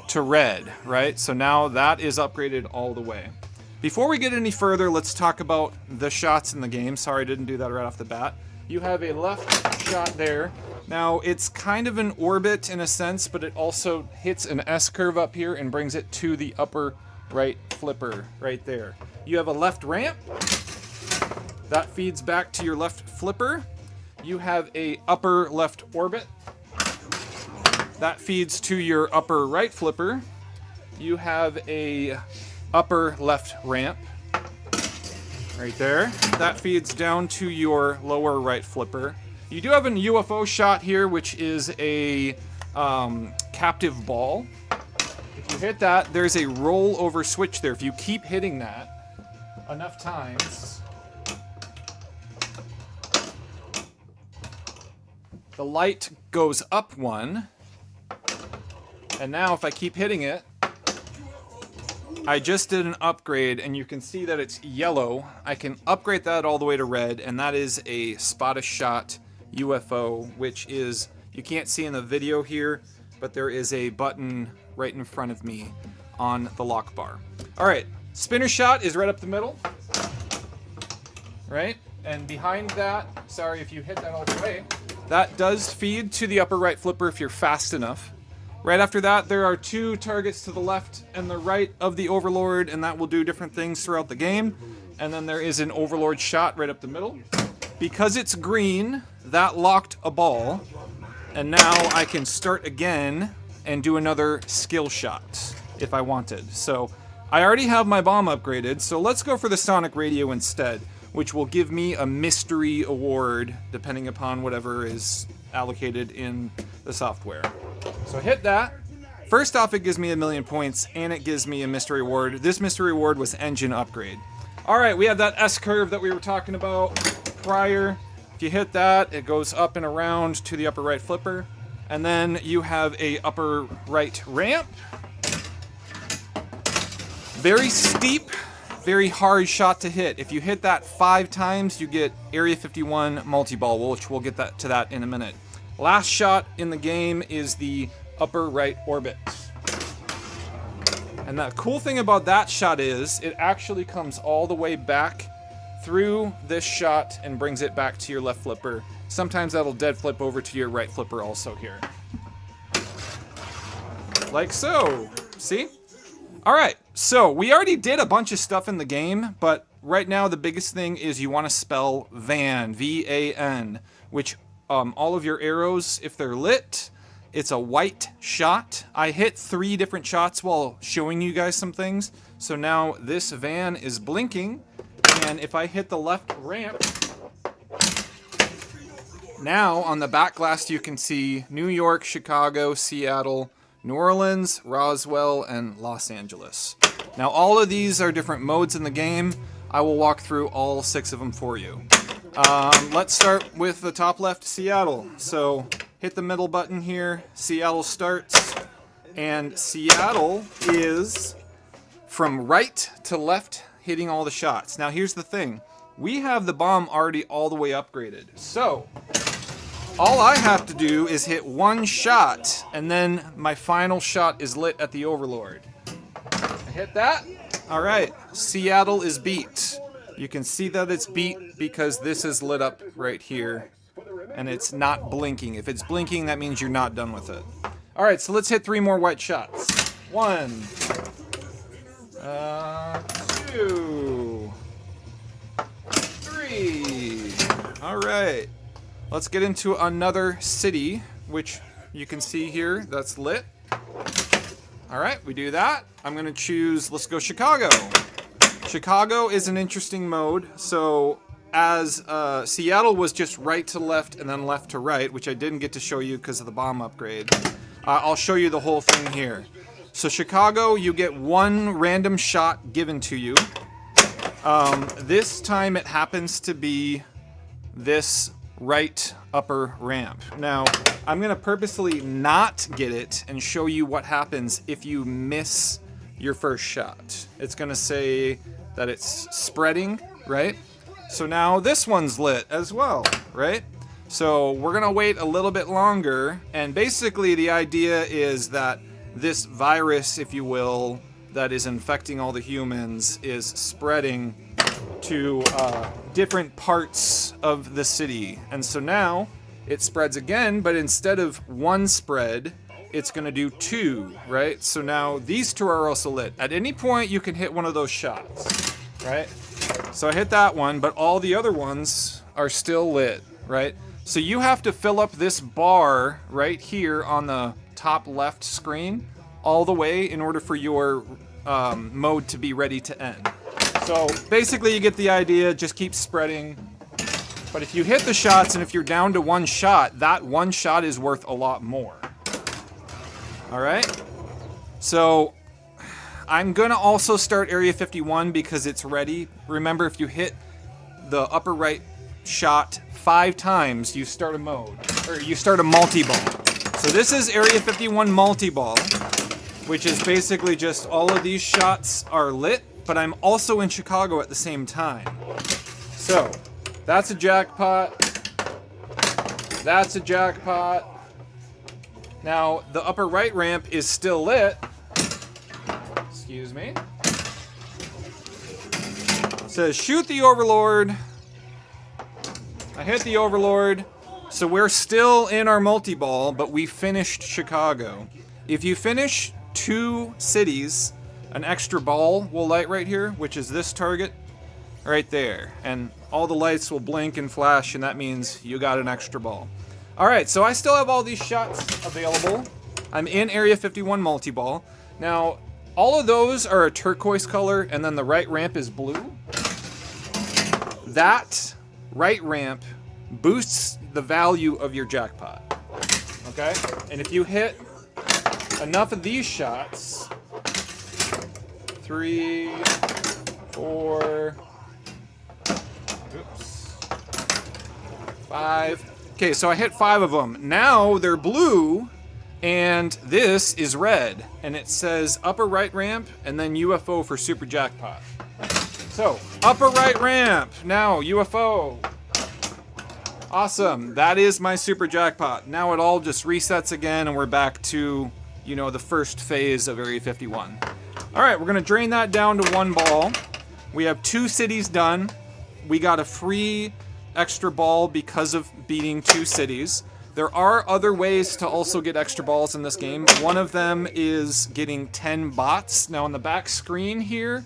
to red, right? So now that is upgraded all the way. Before we get any further, let's talk about the shots in the game. Sorry, I didn't do that right off the bat. You have a left shot there. Now, it's kind of an orbit in a sense, but it also hits an S-curve up here and brings it to the upper right flipper right there. You have a left ramp. That feeds back to your left flipper. You have a upper left orbit. That feeds to your upper right flipper. You have a upper left ramp right there. That feeds down to your lower right flipper. You do have a UFO shot here, which is a captive ball. If you hit that, there's a rollover switch there. If you keep hitting that enough times, the light goes up 1. And now if I keep hitting it, I just did an upgrade, and you can see that it's yellow. I can upgrade that all the way to red, and that is a spot a shot UFO, which is, you can't see in the video here, but there is a button right in front of me on the lock bar. Alright, spinner shot is right up the middle. Right? And behind that, sorry if you hit that all the way, that does feed to the upper right flipper if you're fast enough. Right after that, there are 2 targets to the left and the right of the Overlord, and that will do different things throughout the game. And then there is an Overlord shot right up the middle. Because it's green, that locked a ball, and now I can start again and do another skill shot if I wanted. So I already have my bomb upgraded, so let's go for the sonic radio instead, which will give me a mystery award depending upon whatever is allocated in the software. So hit that. First off, it gives me 1,000,000 points, and it gives me a mystery award. This mystery award was engine upgrade. All right, we have that S-curve that we were talking about. prior. If you hit that, it goes up and around to the upper right flipper. And then you have a upper right ramp. Very steep, very hard shot to hit. If you hit that 5 times, you get Area 51 multi-ball, which we'll get to that in a minute. Last shot in the game is the upper right orbit. And the cool thing about that shot is it actually comes all the way back through this shot and brings it back to your left flipper. Sometimes that'll dead flip over to your right flipper also here. Like so. See? Alright, so we already did a bunch of stuff in the game, but right now the biggest thing is you want to spell VAN, V-A-N, which all of your arrows, if they're lit, it's a white shot. I hit 3 different shots while showing you guys some things. So now this van is blinking, and if I hit the left ramp, now on the back glass you can see New York, Chicago, Seattle, New Orleans, Roswell, and Los Angeles. Now all of these are different modes in the game. I will walk through all 6 of them for you. Let's start with the top left, Seattle. So hit the middle button here, Seattle starts, and Seattle is from right to left hitting all the shots. Now here's the thing, we have the bomb already all the way upgraded. So all I have to do is hit 1 shot, and then my final shot is lit at the Overlord. I hit that. All right, Seattle is beat. You can see that it's beat because this is lit up right here, and it's not blinking. If it's blinking, that means you're not done with it. All right, so let's hit 3 more white shots. 1, 2, 3. All right. Let's get into another city, which you can see here, that's lit. All right, we do that. I'm gonna choose, let's go Chicago. Chicago is an interesting mode. So as Seattle was just right to left and then left to right, which I didn't get to show you because of the bomb upgrade. I'll show you the whole thing here. So Chicago, you get 1 random shot given to you. This time it happens to be this right upper ramp. Now, I'm gonna purposely not get it and show you what happens if you miss your first shot. It's gonna say that it's spreading, right? So now this one's lit as well, right? So we're gonna wait a little bit longer, and basically the idea is that this virus, if you will, that is infecting all the humans is spreading to different parts of the city. And so now it spreads again, but instead of 1 spread, it's gonna do 2, right? So now these 2 are also lit. At any point you can hit one of those shots, right? So I hit that one, but all the other ones are still lit, right? So you have to fill up this bar right here on the top left screen all the way in order for your mode to be ready to end. So basically you get the idea, just keep spreading. But if you hit the shots and if you're down to 1 shot, that 1 shot is worth a lot more. All right? So I'm gonna also start Area 51 because it's ready. Remember, if you hit the upper right shot 5 times, you start a mode, or you start a multi-ball. So this is Area 51 multi-ball, which is basically just all of these shots are lit, but I'm also in Chicago at the same time. So that's a jackpot. That's a jackpot. Now the upper right ramp is still lit. Excuse me. It says shoot the Overlord. I hit the Overlord. So we're still in our multi-ball, but we finished Chicago. If you finish 2 cities, an extra ball will light right here, which is this target right there. And all the lights will blink and flash, and that means you got an extra ball. All right, so I still have all these shots available. I'm in Area 51 multi-ball. Now, all of those are a turquoise color, and then the right ramp is blue. That right ramp boosts the value of your jackpot, okay? And if you hit enough of these shots, 3, 4, oops, 5. Okay, so I hit 5 of them. Now they're blue, and this is red. And it says upper right ramp, and then UFO for super jackpot. So, upper right ramp. Now, UFO. Awesome. That is my super jackpot. Now it all just resets again, and we're back to, you know, the first phase of Area 51. All right, we're going to drain that down to 1 ball. We have 2 cities done. We got a free extra ball because of beating 2 cities. There are other ways to also get extra balls in this game. One of them is getting 10 bots. Now on the back screen here,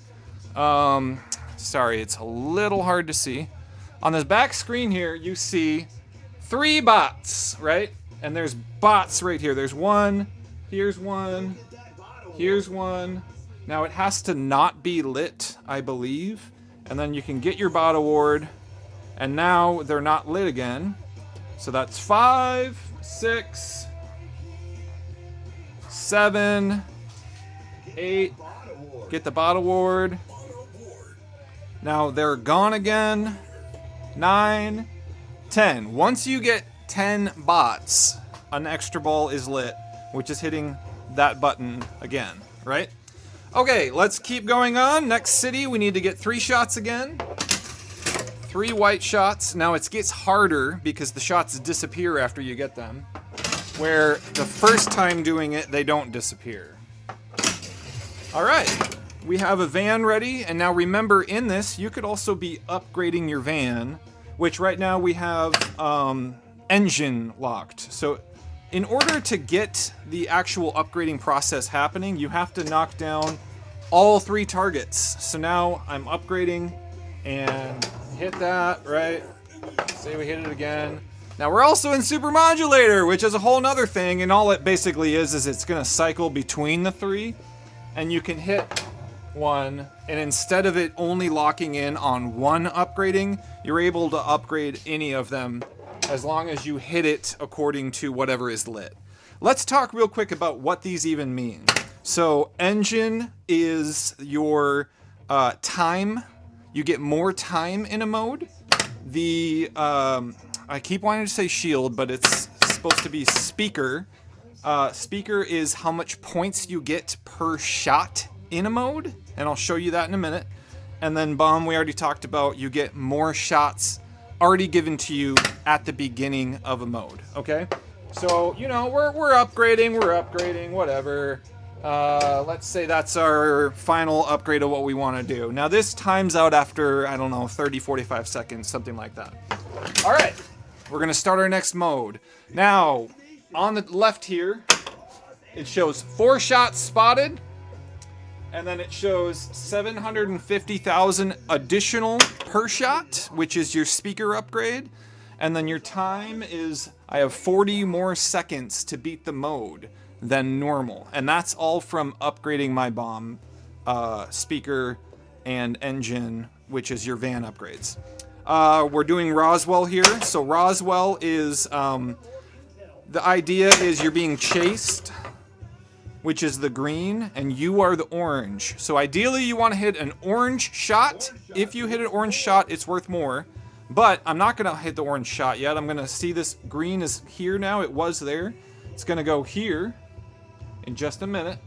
sorry, it's a little hard to see. On this back screen here, you see 3 bots, right? And there's bots right here. There's 1, here's 1, here's 1. Now it has to not be lit, I believe. And then you can get your bot award. And now they're not lit again. So that's 5, 6, 7, 8. Get the bot award. Now they're gone again. 9, 10. Once you get 10 bots, an extra ball is lit, which is hitting that button again, right? Okay, let's keep going on. Next city, we need to get 3 shots again. 3 white shots. Now it gets harder because the shots disappear after you get them. Where the first time doing it, they don't disappear. All right, we have a van ready. And now remember, in this, you could also be upgrading your van, which right now we have engine locked. So in order to get the actual upgrading process happening, you have to knock down all 3 targets. So now I'm upgrading and hit that, right? Say we hit it again. Now we're also in Super Modulator, which is a whole nother thing, and all it basically is it's gonna cycle between the 3, and you can hit 1, and instead of it only locking in on 1 upgrading, you're able to upgrade any of them as long as you hit it according to whatever is lit. Let's talk real quick about what these even mean. So engine is your time. You get more time in a mode. The, I keep wanting to say shield, but it's supposed to be speaker. Speaker is how much points you get per shot in a mode, and I'll show you that in a minute. And then bomb, we already talked about, you get more shots already given to you at the beginning of a mode, okay? So, you know, we're upgrading, whatever. Let's say that's our final upgrade of what we want to do. Now this times out after, I don't know, 30, 45 seconds, something like that. All right, we're gonna start our next mode. Now, on the left here, it shows 4 shots spotted, and then it shows 750,000 additional per shot, which is your speaker upgrade. And then your time is, I have 40 more seconds to beat the mode than normal, and that's all from upgrading my bomb, speaker, and engine, which is your van upgrades. We're doing Roswell here. So Roswell is, the idea is you're being chased, which is the green, and you are the orange. So ideally you want to hit an orange shot. If you hit an orange shot, it's worth more. But I'm not going to hit the orange shot yet. I'm going to see this green is here now. It was there. It's going to go here. In just a minute.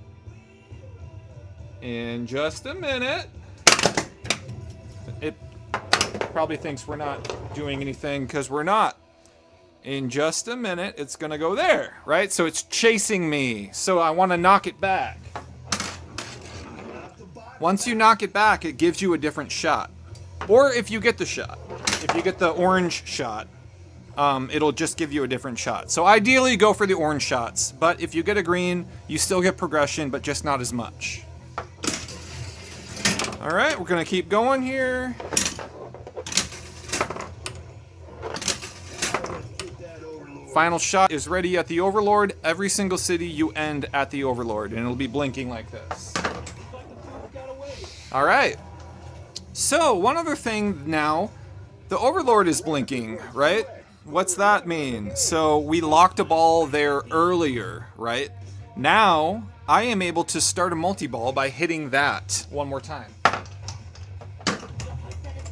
In just a minute. It probably thinks we're not doing anything because we're not. In just a minute, it's gonna go there, right? So it's chasing me. So I want to knock it back. Once you knock it back, it gives you a different shot. Or if you get the shot. If you get the orange shot, it'll just give you a different shot. So ideally go for the orange shots, but if you get a green, you still get progression, but just not as much. All right, we're gonna keep going here. Final shot is ready at the Overlord. Every single city you end at the Overlord, and it'll be blinking like this. All right. So one other thing now, the Overlord is blinking, right? What's that mean? So we locked a ball there earlier, right? Now I am able to start a multi-ball by hitting that one more time.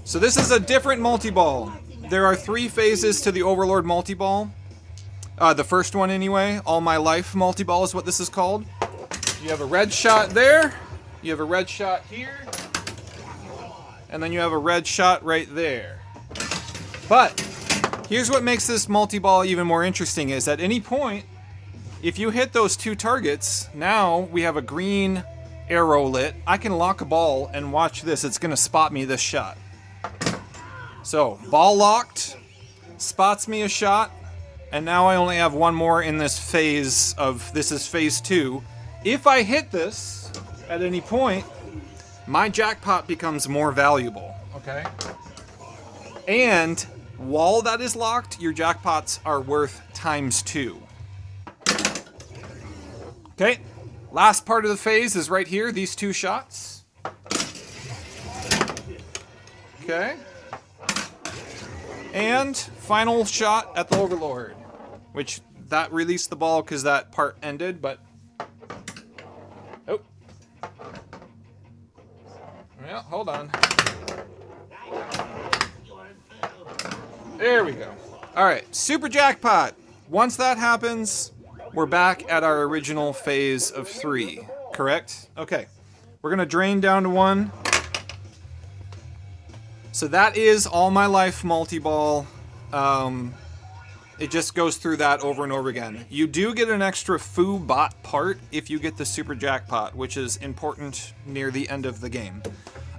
So this is a different multi-ball. there are 3 phases to the Overlord multi-ball. The first one anyway, All My Life multi-ball is what this is called. You have a red shot there, you have a red shot here, and then you have a red shot right there. But here's what makes this multi-ball even more interesting is at any point, if you hit those 2 targets, now we have a green arrow lit. I can lock a ball and watch this. It's going to spot me this shot. So, ball locked, spots me a shot, and now I only have 1 more in this phase of, this is phase 2. If I hit this at any point, my jackpot becomes more valuable, okay? And while that is locked, your jackpots are worth ×2. Okay, last part of the phase is right here, these 2 shots. Okay. And final shot at the Overlord, which that released the ball because that part ended, but oh. Yeah, hold on. There we go. All right, super jackpot. Once that happens, we're back at our original phase of 3, correct? Okay, we're gonna drain down to 1. So that is All My Life multi-ball. It just goes through that over and over again. You do get an extra FOO bot part if you get the super jackpot, which is important near the end of the game.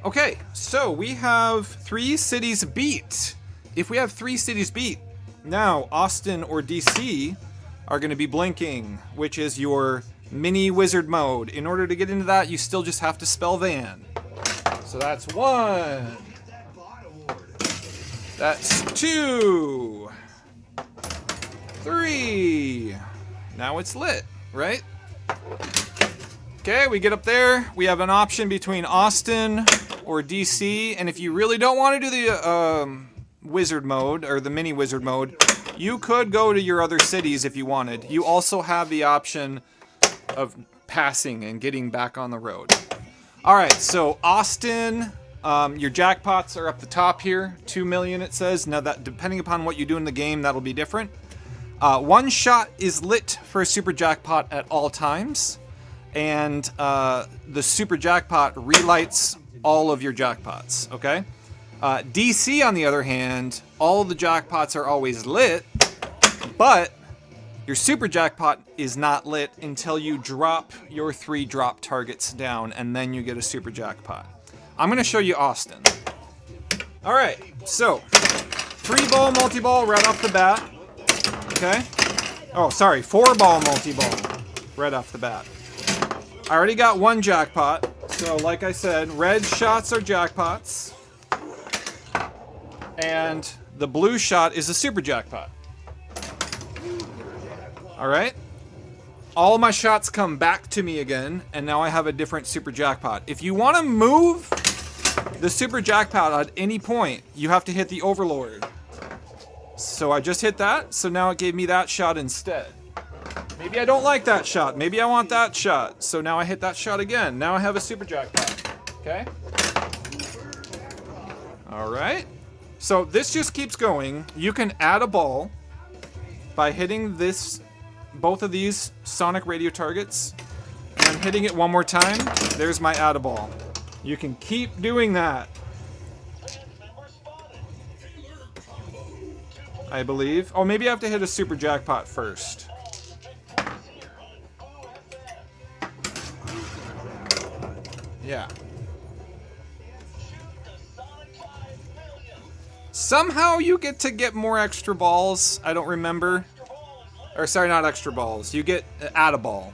Okay, so we have 3 cities beat. If we have 3 cities beat, now Austin or DC are going to be blinking, which is your mini wizard mode. In order to get into that, you still just have to spell van. So that's 1. That's 2. 3. Now it's lit, right? Okay, we get up there. We have an option between Austin or DC, and if you really don't want to do the wizard mode or the mini wizard mode, you could go to your other cities if you wanted. You also have the option of passing and getting back on the road. All right, so Austin, your jackpots are up the top here. 2 million it says. Now that depending upon what you do in the game, that'll be different. 1 shot is lit for a super jackpot at all times, and the super jackpot relights all of your jackpots. Okay. DC, on the other hand, all of the jackpots are always lit, but your super jackpot is not lit until you drop your 3 drop targets down, and then you get a super jackpot. I'm going to show you Austin. All right, so 3-ball multi-ball right off the bat. Okay. Oh, sorry, 4-ball multi-ball right off the bat. I already got 1 jackpot, so like I said, red shots are jackpots. And the blue shot is a super jackpot. All right. All my shots come back to me again, and now I have a different super jackpot. If you want to move the super jackpot at any point, you have to hit the Overlord. So I just hit that, so now it gave me that shot instead. Maybe I don't like that shot. Maybe I want that shot. So now I hit that shot again. Now I have a super jackpot. Okay? All right. So this just keeps going. You can add a ball by hitting this, both of these sonic radio targets, and I'm hitting it 1 more time. There's my add a ball. You can keep doing that, I believe. Oh, maybe I have to hit a super jackpot first. Yeah. Somehow you get more extra balls. I don't remember. Or sorry, not extra balls. You get add a ball.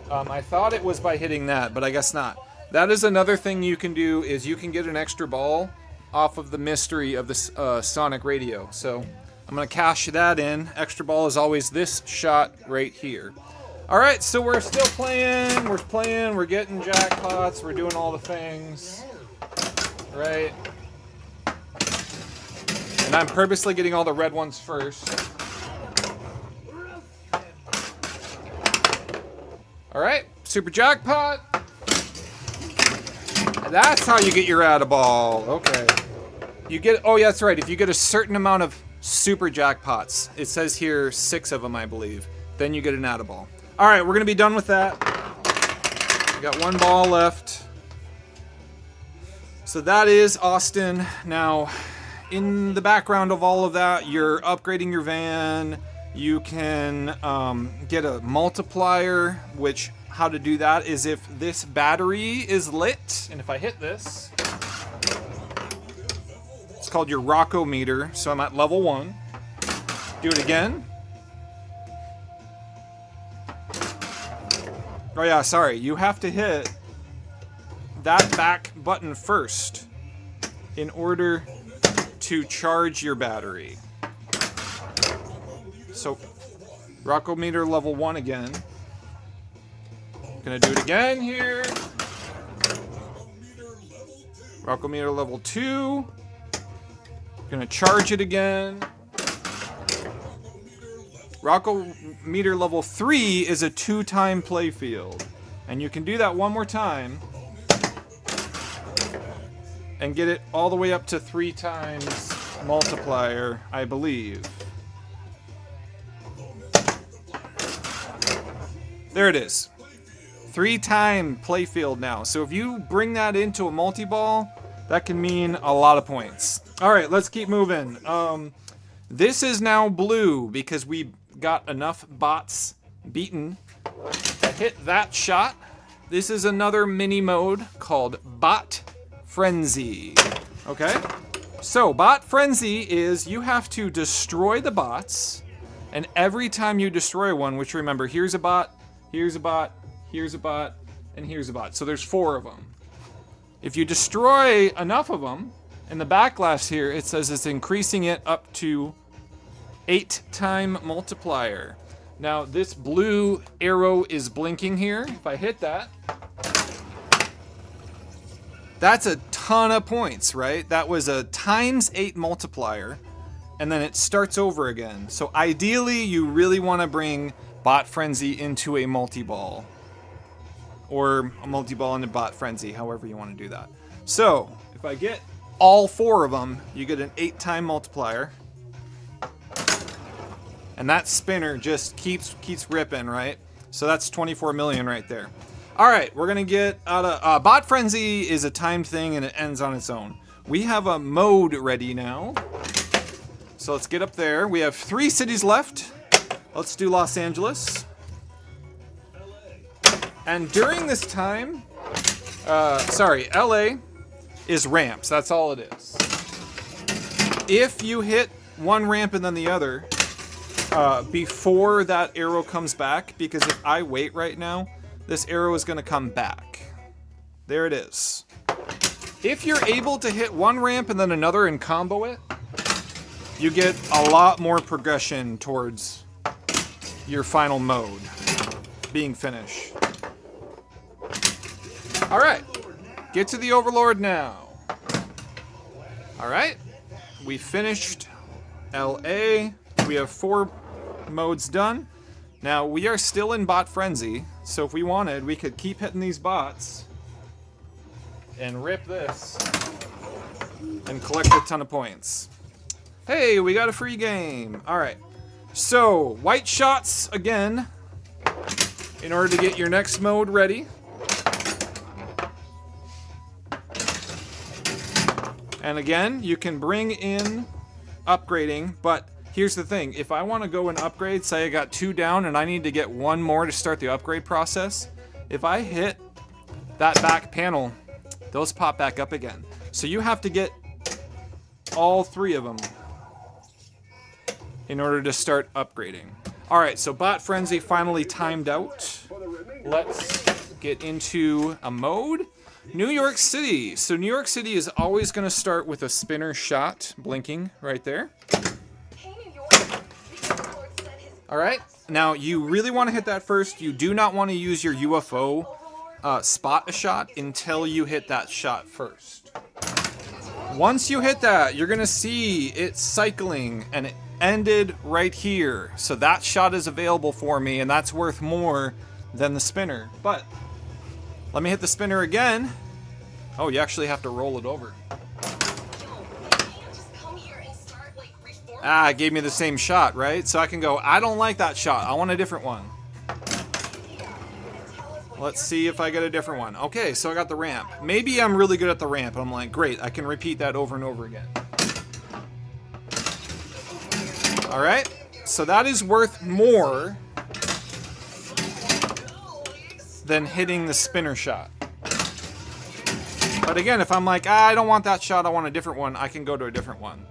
I thought it was by hitting that, but I guess not. That is another thing you can do, is you can get an extra ball off of the mystery of this sonic radio. So I'm going to cash that in. Extra ball is always this shot right here. All right, so we're still playing. We're getting jackpots. We're doing all the things. Right? And I'm purposely getting all the red ones first. All right, super jackpot. That's how you get your add a ball. Okay. You get, oh yeah, that's right. If you get a certain amount of super jackpots, it says here 6 of them, I believe, then you get an add-a ball. All right, we're gonna be done with that. We got 1 ball left. So that is Austin. Now, in the background of all of that, you're upgrading your van. You can get a multiplier, which how to do that is if this battery is lit, and if I hit this, it's called your Rocco meter. So I'm at level 1. Do it again. Oh yeah, sorry. You have to hit that back button first in order to charge your battery. So, Rocco meter level 1 again. Gonna do it again here. Rocco meter level 2. Gonna charge it again. Rocco meter level 3 is a 2-time playfield. And you can do that one more time and get it all the way up to 3 times multiplier, I believe. There it is. 3-time playfield now. So if you bring that into a multi-ball, that can mean a lot of points. All right, let's keep moving. This is now blue because we got enough bots beaten to hit that shot. This is another mini mode called Bot Frenzy. Okay? So, Bot Frenzy is you have to destroy the bots, and every time you destroy one, which remember, here's a bot, here's a bot, here's a bot, and here's a bot. So there's 4 of them. If you destroy enough of them, in the backlash here, it says it's increasing it up to 8-time multiplier. Now, this blue arrow is blinking here. If I hit that, that's a ton of points, right? That was a ×8 multiplier, and then it starts over again. So ideally, you really want to bring Bot Frenzy into a multi-ball. Or a multi-ball into Bot Frenzy, however you want to do that. So, if I get all 4 of them, you get an 8-time multiplier. And that spinner just keeps ripping, right? So that's 24 million right there. All right, we're gonna get out of Bot Frenzy is a timed thing and it ends on its own. We have a mode ready now. So let's get up there. We have 3 cities left. Let's do Los Angeles. And during this time, LA is ramps. That's all it is. If you hit one ramp and then the other, before that arrow comes back, because if I wait right now, this arrow is going to come back. There it is. If you're able to hit one ramp and then another and combo it, you get a lot more progression towards your final mode being finished. All right, get to the Overlord now. All right, we finished LA. We have 4 modes done. Now, we are still in Bot Frenzy, so if we wanted, we could keep hitting these bots and rip this and collect a ton of points. Hey, we got a free game. All right, so white shots again in order to get your next mode ready. And again, you can bring in upgrading, but here's the thing. If I want to go and upgrade, say I got 2 down and I need to get 1 more to start the upgrade process, if I hit that back panel, those pop back up again. So you have to get all 3 of them in order to start upgrading. All right, so Bot Frenzy finally timed out. Let's get into a mode. New York City. So New York City is always going to start with a spinner shot blinking right there. All right. Now, you really want to hit that first. You do not want to use your UFO spot a shot until you hit that shot first. Once you hit that, you're going to see it cycling, and it ended right here. So that shot is available for me, and that's worth more than the spinner. But let me hit the spinner again. Oh, you actually have to roll it over. Ah, it gave me the same shot, right? So I can go, I don't like that shot. I want a different one. Let's see if I get a different one. Okay, so I got the ramp. Maybe I'm really good at the ramp. I'm like, great, I can repeat that over and over again. All right, so that is worth more than hitting the spinner shot. But again, if I'm like, I don't want that shot, I want a different one, I can go to a different one.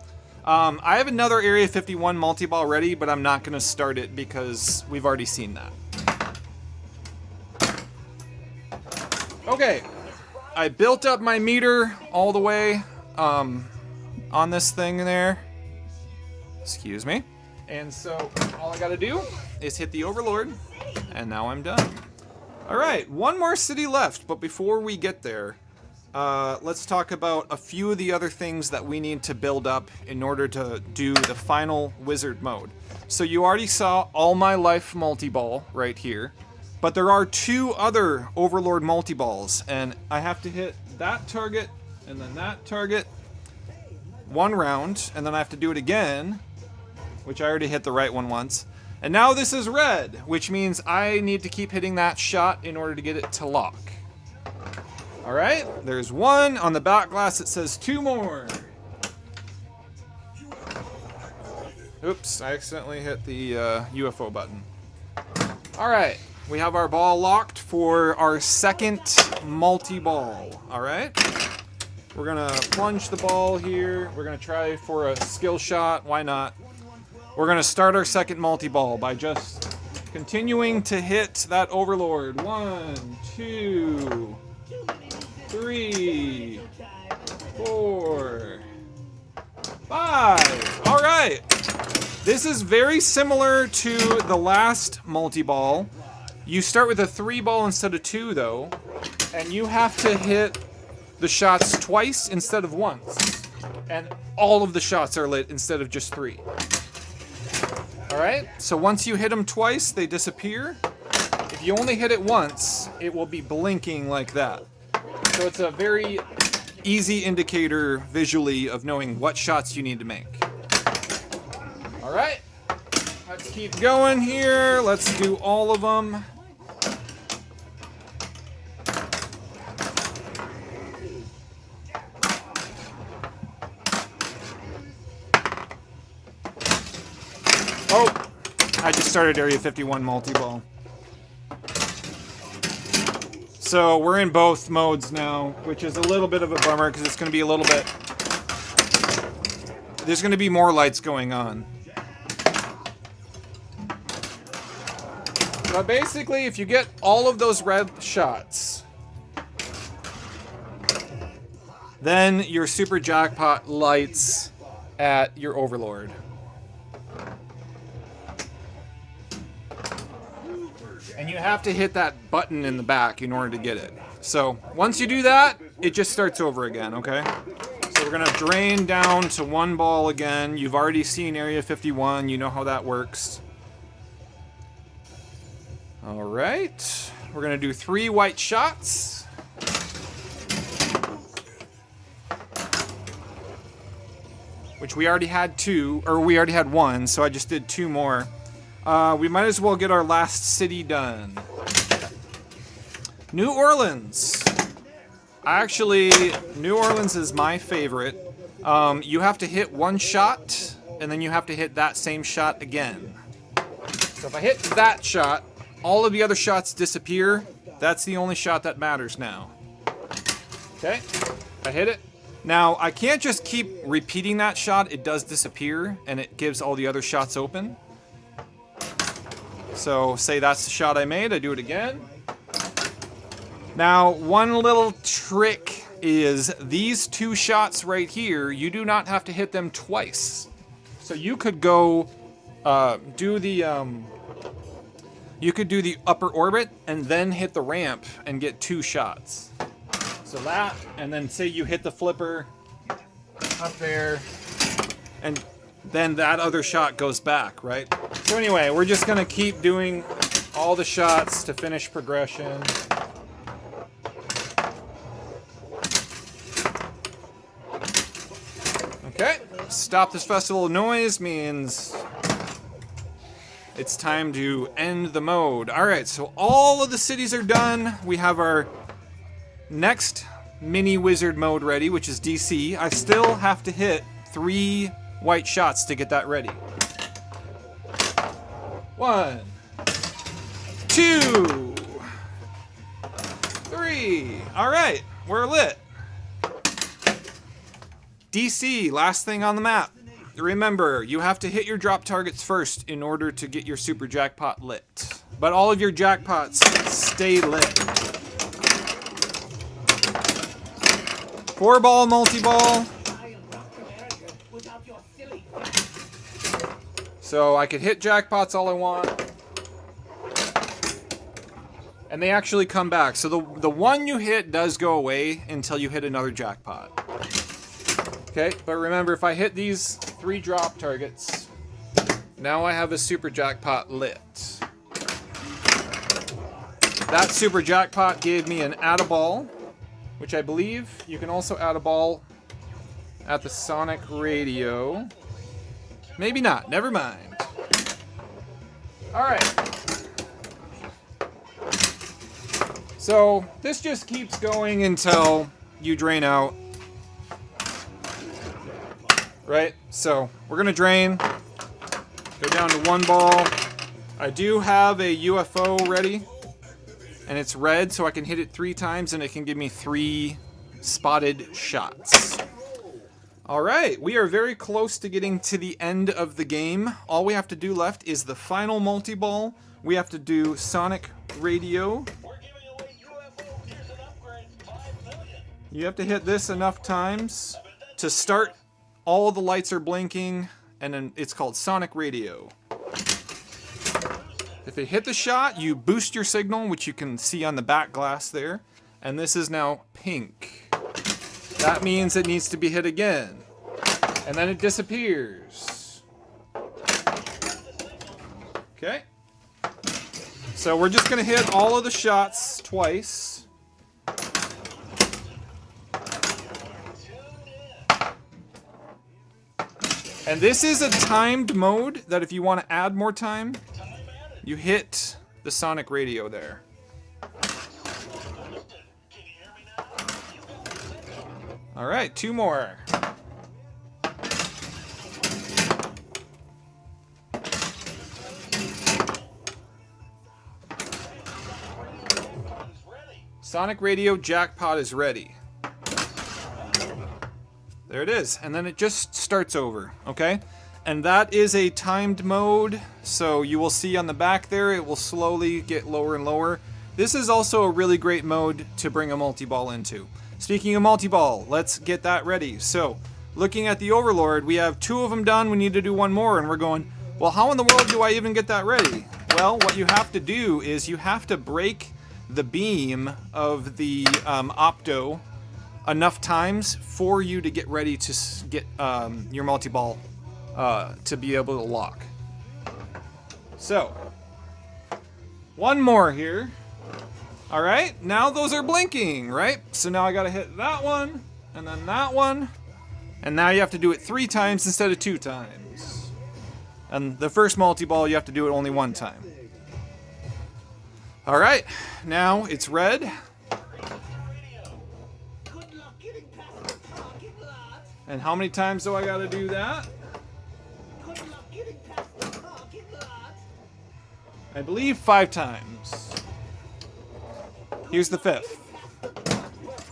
I have another Area 51 multi-ball ready, but I'm not going to start it because we've already seen that. Okay, I built up my meter all the way on this thing there. Excuse me. And so all I gotta do is hit the Overlord, and now I'm done. All right, one more city left, but before we get there, let's talk about a few of the other things that we need to build up in order to do the final wizard mode. So you already saw All My Life multi-ball right here. But there are 2 other Overlord multi-balls, and I have to hit that target and then that target 1 round, and then I have to do it again, which I already hit the right one once. And now this is red, which means I need to keep hitting that shot in order to get it to lock. All right, there's 1. On the back glass it says 2 more. Oops, I accidentally hit the UFO button. All right. We have our ball locked for our second multi-ball, all right? We're gonna plunge the ball here. We're gonna try for a skill shot, why not? We're gonna start our second multi-ball by just continuing to hit that Overlord. 1, 2, 3, 4, 5. All right. This is very similar to the last multi-ball. You start with a 3 ball instead of 2 though, and you have to hit the shots twice instead of once. And all of the shots are lit instead of just 3. Alright, so once you hit them twice, they disappear. If you only hit it once, it will be blinking like that. So it's a very easy indicator visually of knowing what shots you need to make. Alright, let's keep going here. Let's do all of them. Oh, I just started Area 51 multi-ball. So we're in both modes now, which is a little bit of a bummer because it's going to be a little bit... There's going to be more lights going on. But basically, if you get all of those red shots, then your super jackpot lights at your Overlord. And you have to hit that button in the back in order to get it. So once you do that, it just starts over again, okay? So we're gonna drain down to 1 ball again. You've already seen Area 51, you know how that works. All right, we're gonna do 3 white shots. Which we already had 2, or we already had 1, so I just did 2 more. We might as well get our last city done. New Orleans. Actually, New Orleans is my favorite. You have to hit 1 shot, and then you have to hit that same shot again. So if I hit that shot, all of the other shots disappear. That's the only shot that matters now. Okay, I hit it. Now, I can't just keep repeating that shot. It does disappear, and it gives all the other shots open. So, say that's the shot I made, I do it again. Now, one little trick is these 2 shots right here, you do not have to hit them twice. So you could go do the upper orbit and then hit the ramp and get 2 shots. So that, and then say you hit the flipper up there, and then that other shot goes back, right? So anyway, we're just gonna keep doing all the shots to finish progression. Okay, stop this festival of noise means it's time to end the mode. Alright, so all of the cities are done. We have our next mini wizard mode ready, which is DC. I still have to hit 3 white shots to get that ready. 1, 2, 3. Alright, we're lit. DC, last thing on the map. Remember, you have to hit your drop targets first in order to get your super jackpot lit. But all of your jackpots stay lit. 4-ball multi-ball. So I could hit jackpots all I want. And they actually come back. So the one you hit does go away until you hit another jackpot. Okay, but remember, if I hit these 3 drop targets, now I have a super jackpot lit. That super jackpot gave me an add a ball, which I believe you can also add a ball at the Sonic Radio. Maybe not, never mind. Alright. So, this just keeps going until you drain out. Right, so we're gonna drain, go down to 1 ball. I do have a UFO ready, and it's red, so I can hit it 3 times and it can give me 3 spotted shots. Alright, we are very close to getting to the end of the game. All we have to do left is the final multi-ball. We have to do Sonic Radio. You have to hit this enough times to start. All the lights are blinking, and then it's called Sonic Radio. If it hit the shot, you boost your signal, which you can see on the back glass there, and this is now pink. That means it needs to be hit again, and then it disappears. Okay. So we're just gonna hit all of the shots twice. And this is a timed mode that if you want to add more time, you hit the Sonic Radio there. Alright, 2 more. Sonic Radio jackpot is ready. There it is, and then it just starts over, okay? And that is a timed mode, so you will see on the back there, it will slowly get lower and lower. This is also a really great mode to bring a multi-ball into. Speaking of multi-ball, let's get that ready. So, looking at the Overlord, we have 2 of them done, we need to do 1 more, and we're going, well, how in the world do I even get that ready? Well, what you have to do is you have to break the beam of the Opto enough times for you to get ready to get your multi-ball to be able to lock. So, 1 more here. Alright, now those are blinking, right? So now I gotta hit that one, and then that one, and now you have to do it 3 times instead of 2 times. And the first multi-ball, you have to do it only 1 time. Alright, now it's red. And how many times do I gotta do that? I believe 5 times. Here's the 5th.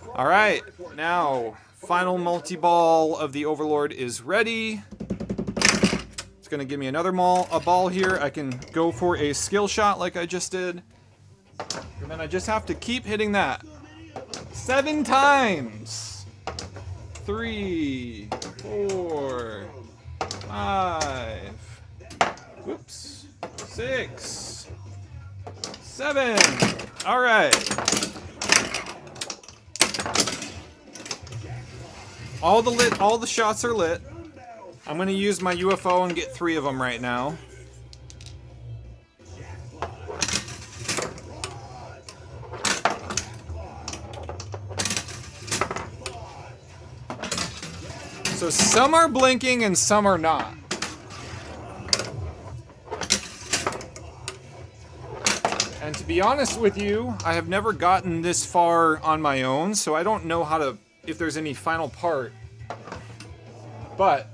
Alright, now, final multi-ball of the Overlord is ready. It's gonna give me another ball here. I can go for a skill shot like I just did. And then I just have to keep hitting that. 7 times! 3, 4, 5, whoops, 6, 7. All right. All the shots are lit. I'm gonna use my UFO and get 3 of them right now. So some are blinking and some are not. And to be honest with you, I have never gotten this far on my own, so I don't know how to, if there's any final part. But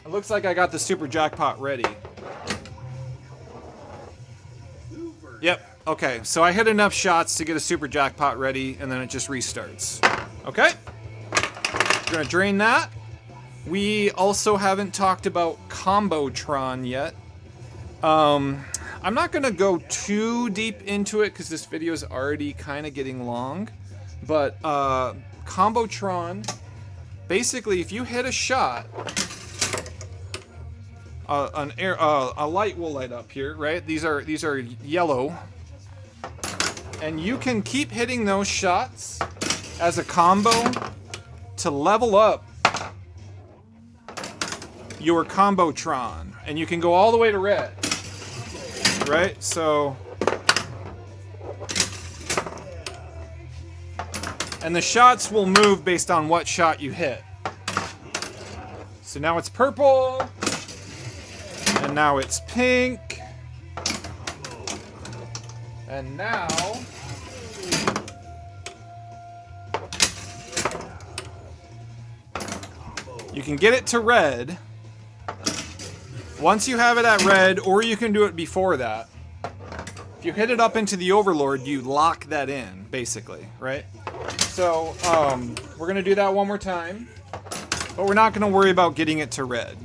it looks like I got the super jackpot ready. Yep, okay, so I hit enough shots to get a super jackpot ready, and then it just restarts. Okay, we're gonna drain that. We also haven't talked about Combotron yet. I'm not gonna go too deep into it because this video is already kind of getting long. But Combotron, basically, if you hit a shot, a light will light up here, right? These are yellow, and you can keep hitting those shots as a combo to level up your Combotron, and you can go all the way to red, right? So, and the shots will move based on what shot you hit. So now it's purple, and now it's pink, and now you can get it to red. Once you have it at red, or you can do it before that. If you hit it up into the Overlord, you lock that in, basically, right? So, we're gonna do that one more time, but we're not gonna worry about getting it to red.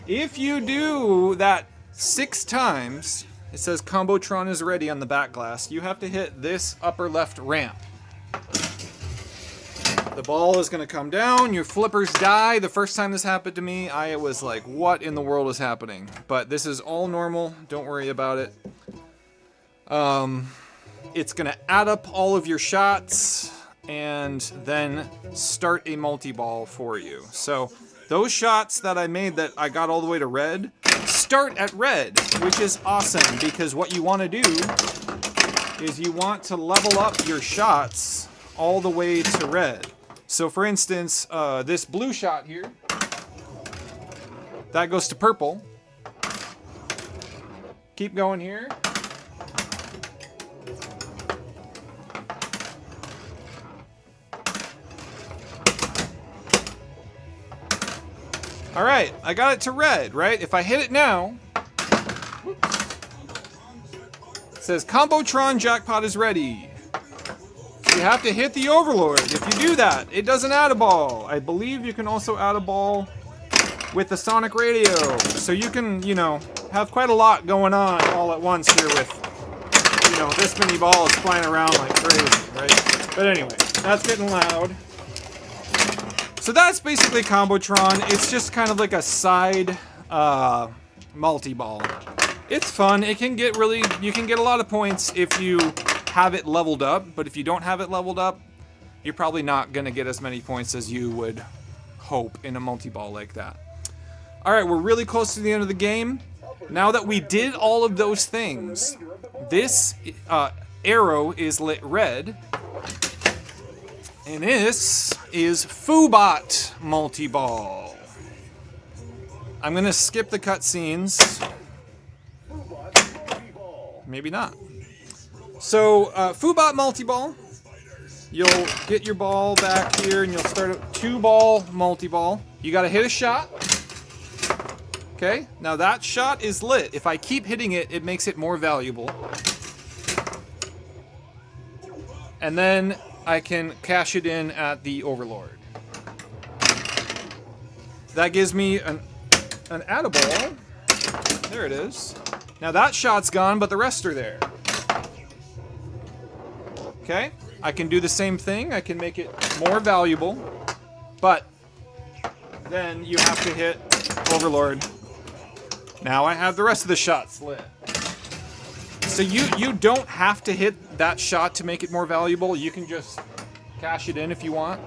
If you do that 6 times, it says Combotron is ready on the back glass, you have to hit this upper left ramp. The ball is going to come down, your flippers die. The first time this happened to me, I was like, what in the world is happening? But this is all normal, don't worry about it. It's going to add up all of your shots and then start a multi-ball for you. So those shots that I made that I got all the way to red, start at red, which is awesome because what you want to do is you want to level up your shots all the way to red. So for instance, this blue shot here, that goes to purple. Keep going here. All right, I got it to red, right? If I hit it now, it says Combotron jackpot is ready. You have to hit the Overlord. If you do that, it doesn't add a ball. I believe you can also add a ball with the Sonic Radio. So you can, you know, have quite a lot going on all at once here with, you know, this many balls flying around like crazy, right? But anyway, that's getting loud. So that's basically Combotron. It's just kind of like a side multi-ball. It's fun. It can get really, you can get a lot of points if you have it leveled up, but if you don't have it leveled up, you're probably not going to get as many points as you would hope in a multi-ball like that. Alright, we're really close to the end of the game. Now that we did all of those things, this arrow is lit red, and this is FOO multi-ball. I'm going to skip the cutscenes. Maybe not. So, FOO multi-ball, you'll get your ball back here and you'll start a 2-ball multi-ball. You gotta hit a shot. Okay, now that shot is lit. If I keep hitting it, it makes it more valuable. And then I can cash it in at the Overlord. That gives me an add-a-ball. There it is. Now that shot's gone, but the rest are there. Okay, I can do the same thing. I can make it more valuable, but then you have to hit Overlord. Now I have the rest of the shots lit. So you don't have to hit that shot to make it more valuable. You can just cash it in if you want.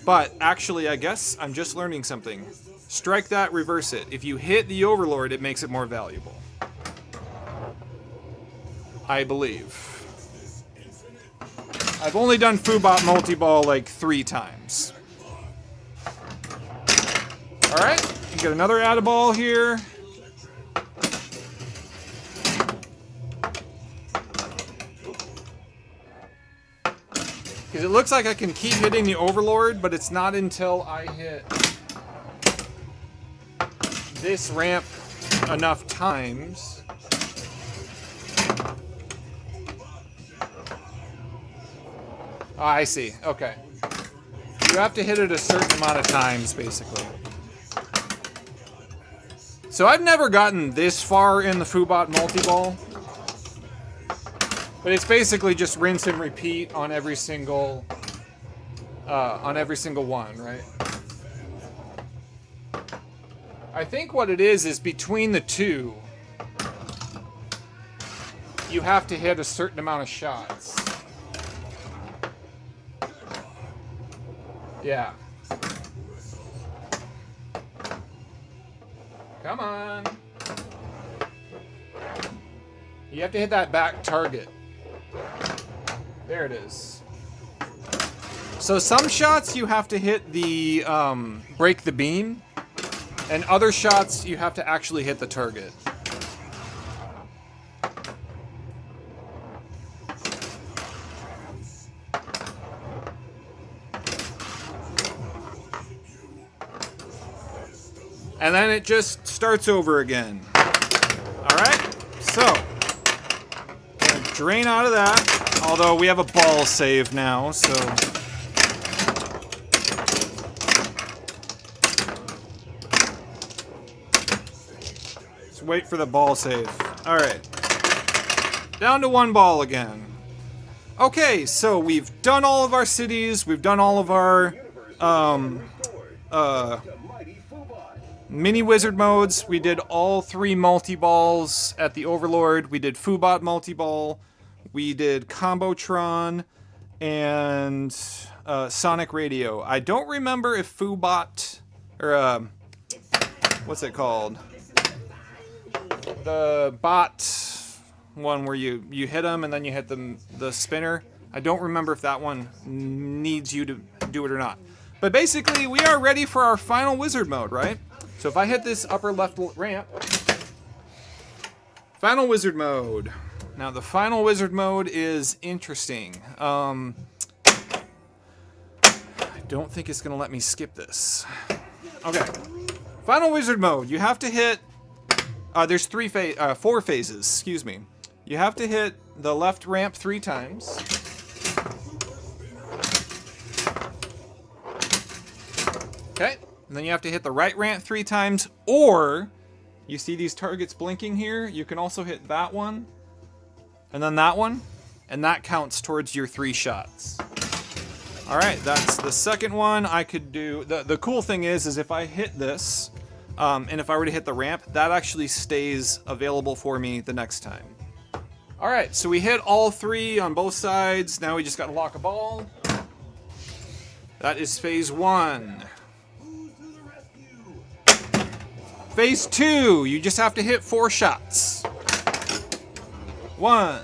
But actually, I guess I'm just learning something. Strike that, reverse it. If you hit the Overlord, it makes it more valuable. I believe. I've only done FOO multi-ball like 3 times. All right, you get another add-a-ball here. Because it looks like I can keep hitting the Overlord, but it's not until I hit this ramp enough times. Oh, I see. Okay. You have to hit it a certain amount of times, basically. So I've never gotten this far in the FOOBot multi-ball. But it's basically just rinse and repeat on every single one, right? I think what it is between the two, you have to hit a certain amount of shots. Yeah. Come on. You have to hit that back target. There it is. So some shots you have to hit the break the beam, and other shots you have to actually hit the target. And then it just starts over again. All right, so gonna drain out of that. Although we have a ball save now, so let's wait for the ball save. All right, down to one ball again. Okay, so we've done all of our cities. We've done all of our mini wizard modes. We did all 3 multi-balls at the Overlord. We did FOOBot multi-ball. We did Combotron and Sonic Radio. I don't remember if FOOBot or what's it called? The bot one where you hit them and then you hit the spinner. I don't remember if that one needs you to do it or not. But basically, we are ready for our final wizard mode, right? So if I hit this upper left ramp, final wizard mode. Now the final wizard mode is interesting. I don't think it's gonna let me skip this. Okay, final wizard mode. You have to hit. There's 4 phases. Excuse me. You have to hit the left ramp 3 times. Okay, and then you have to hit the right ramp 3 times, or you see these targets blinking here. You can also hit that one. And then that one, and that counts towards your 3 shots. All right, that's the second one. I could do, the cool thing is if I hit this, and if I were to hit the ramp, that actually stays available for me the next time. All right, so we hit all 3 on both sides. Now we just gotta lock a ball. That is phase 1. Phase 2, you just have to hit 4 shots. 1,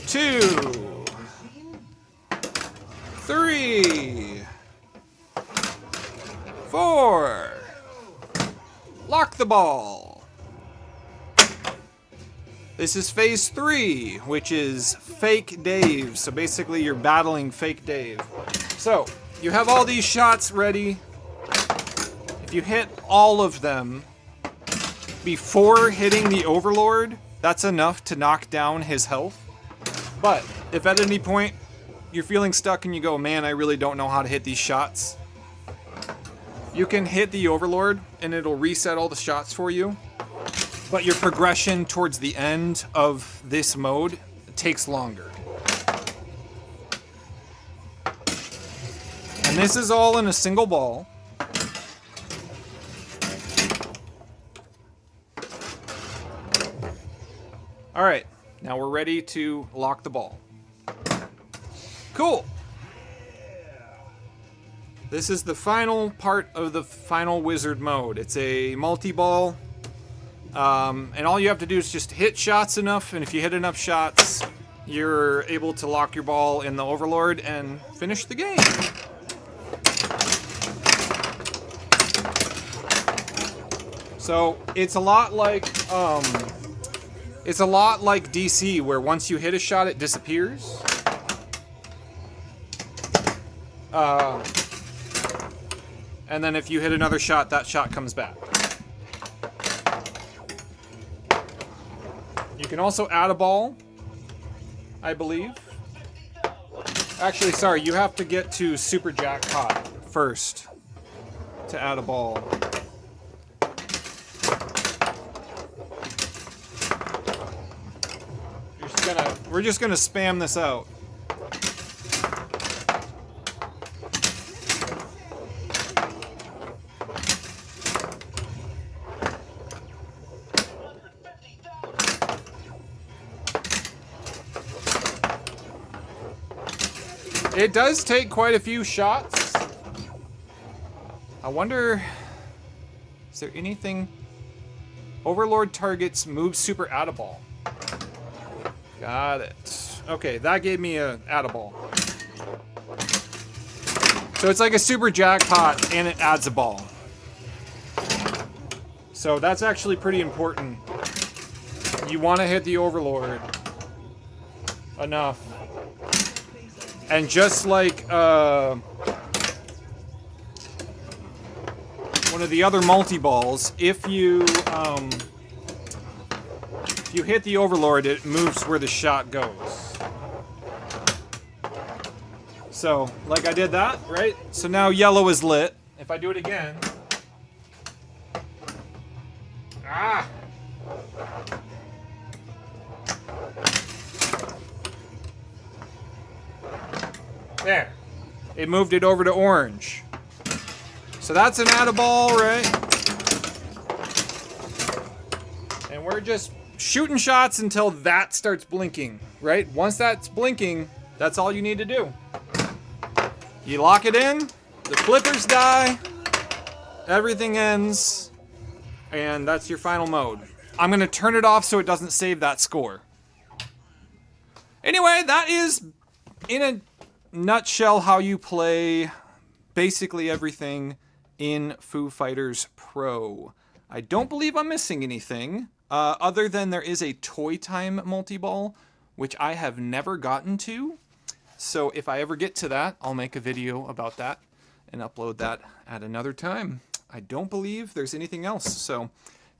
2, 3, 4. Lock the ball. This is phase 3, which is Fake Dave. So basically you're battling Fake Dave. So you have all these shots ready. If you hit all of them before hitting the Overlord, that's enough to knock down his health. But if at any point you're feeling stuck and you go, man, I really don't know how to hit these shots, you can hit the Overlord and it'll reset all the shots for you. But your progression towards the end of this mode takes longer. And this is all in a single ball. All right, now we're ready to lock the ball. Cool. This is the final part of the final wizard mode. It's a multi-ball, and all you have to do is just hit shots enough, and if you hit enough shots, you're able to lock your ball in the Overlord and finish the game. So it's a lot like DC, where once you hit a shot, it disappears. And then if you hit another shot, that shot comes back. You can also add a ball, I believe. Actually, sorry, you have to get to Super Jackpot first to add a ball. We're just gonna spam this out. It does take quite a few shots. I wonder, is there anything? Overlord targets move super add a ball. Got it. Okay, that gave me a add a ball. So it's like a super jackpot and it adds a ball. So that's actually pretty important. You want to hit the Overlord enough. And just like one of the other multi-balls, if you hit the Overlord, it moves where the shot goes. So, like I did that, right? So now yellow is lit. If I do it again... Ah! There. It moved it over to orange. So that's an add a ball, right? And we're just shooting shots until that starts blinking, right? Once that's blinking, that's all you need to do. You lock it in, the flippers die, everything ends, and that's your final mode. I'm going to turn it off so it doesn't save that score. Anyway, that is, in a nutshell, how you play basically everything in Foo Fighters Pro. I don't believe I'm missing anything, other than there is a Toy Time multi-ball, which I have never gotten to. So if I ever get to that, I'll make a video about that and upload that at another time. I don't believe there's anything else. So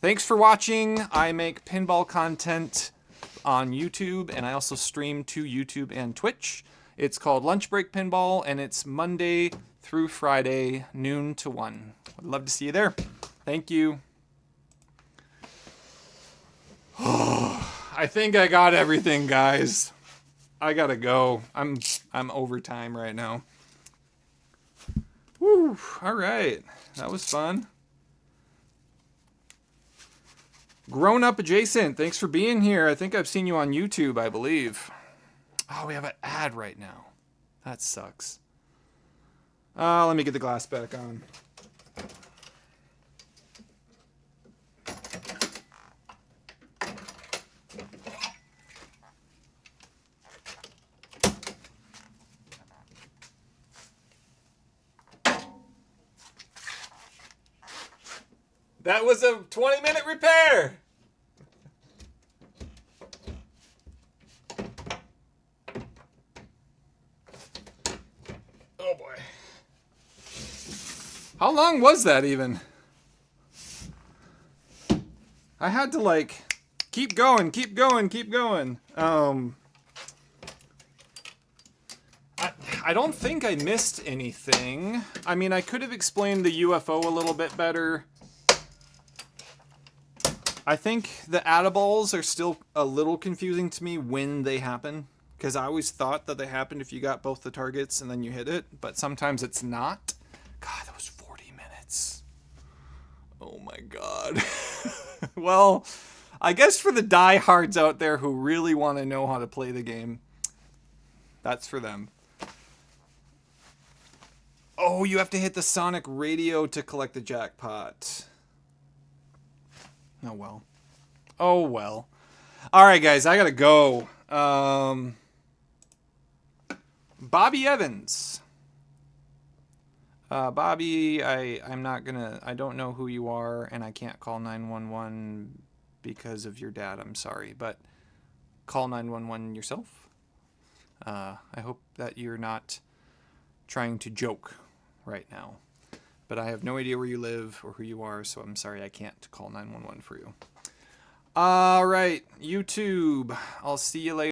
thanks for watching. I make pinball content on YouTube, and I also stream to YouTube and Twitch. It's called Lunch Break Pinball, and it's Monday through Friday, noon to 1. I'd love to see you there. Thank you. I think I got everything, guys. I gotta go. I'm overtime right now. Woo! All right, that was fun. Grown Up Adjacent, thanks for being here. I think I've seen you on YouTube, I believe. Oh, we have an ad right now. That sucks. Let me get the glass back on. That was a 20-minute repair. Oh boy. How long was that even? I had to like keep going. I don't think I missed anything. I mean, I could have explained the UFO a little bit better. I think the add-a-balls are still a little confusing to me when they happen, because I always thought that they happened if you got both the targets and then you hit it, but sometimes it's not. God, that was 40 minutes. Oh my God. Well, I guess for the diehards out there who really want to know how to play the game, that's for them. Oh, you have to hit the sonic radio to collect the jackpot. Oh, well. Oh, well. All right, guys, I gotta go. Bobby Evans. Bobby, I'm not gonna, I don't know who you are, and I can't call 911 because of your dad. I'm sorry, but call 911 yourself. I hope that you're not trying to joke right now. But I have no idea where you live or who you are, so I'm sorry I can't call 911 for you. All right, YouTube, I'll see you later.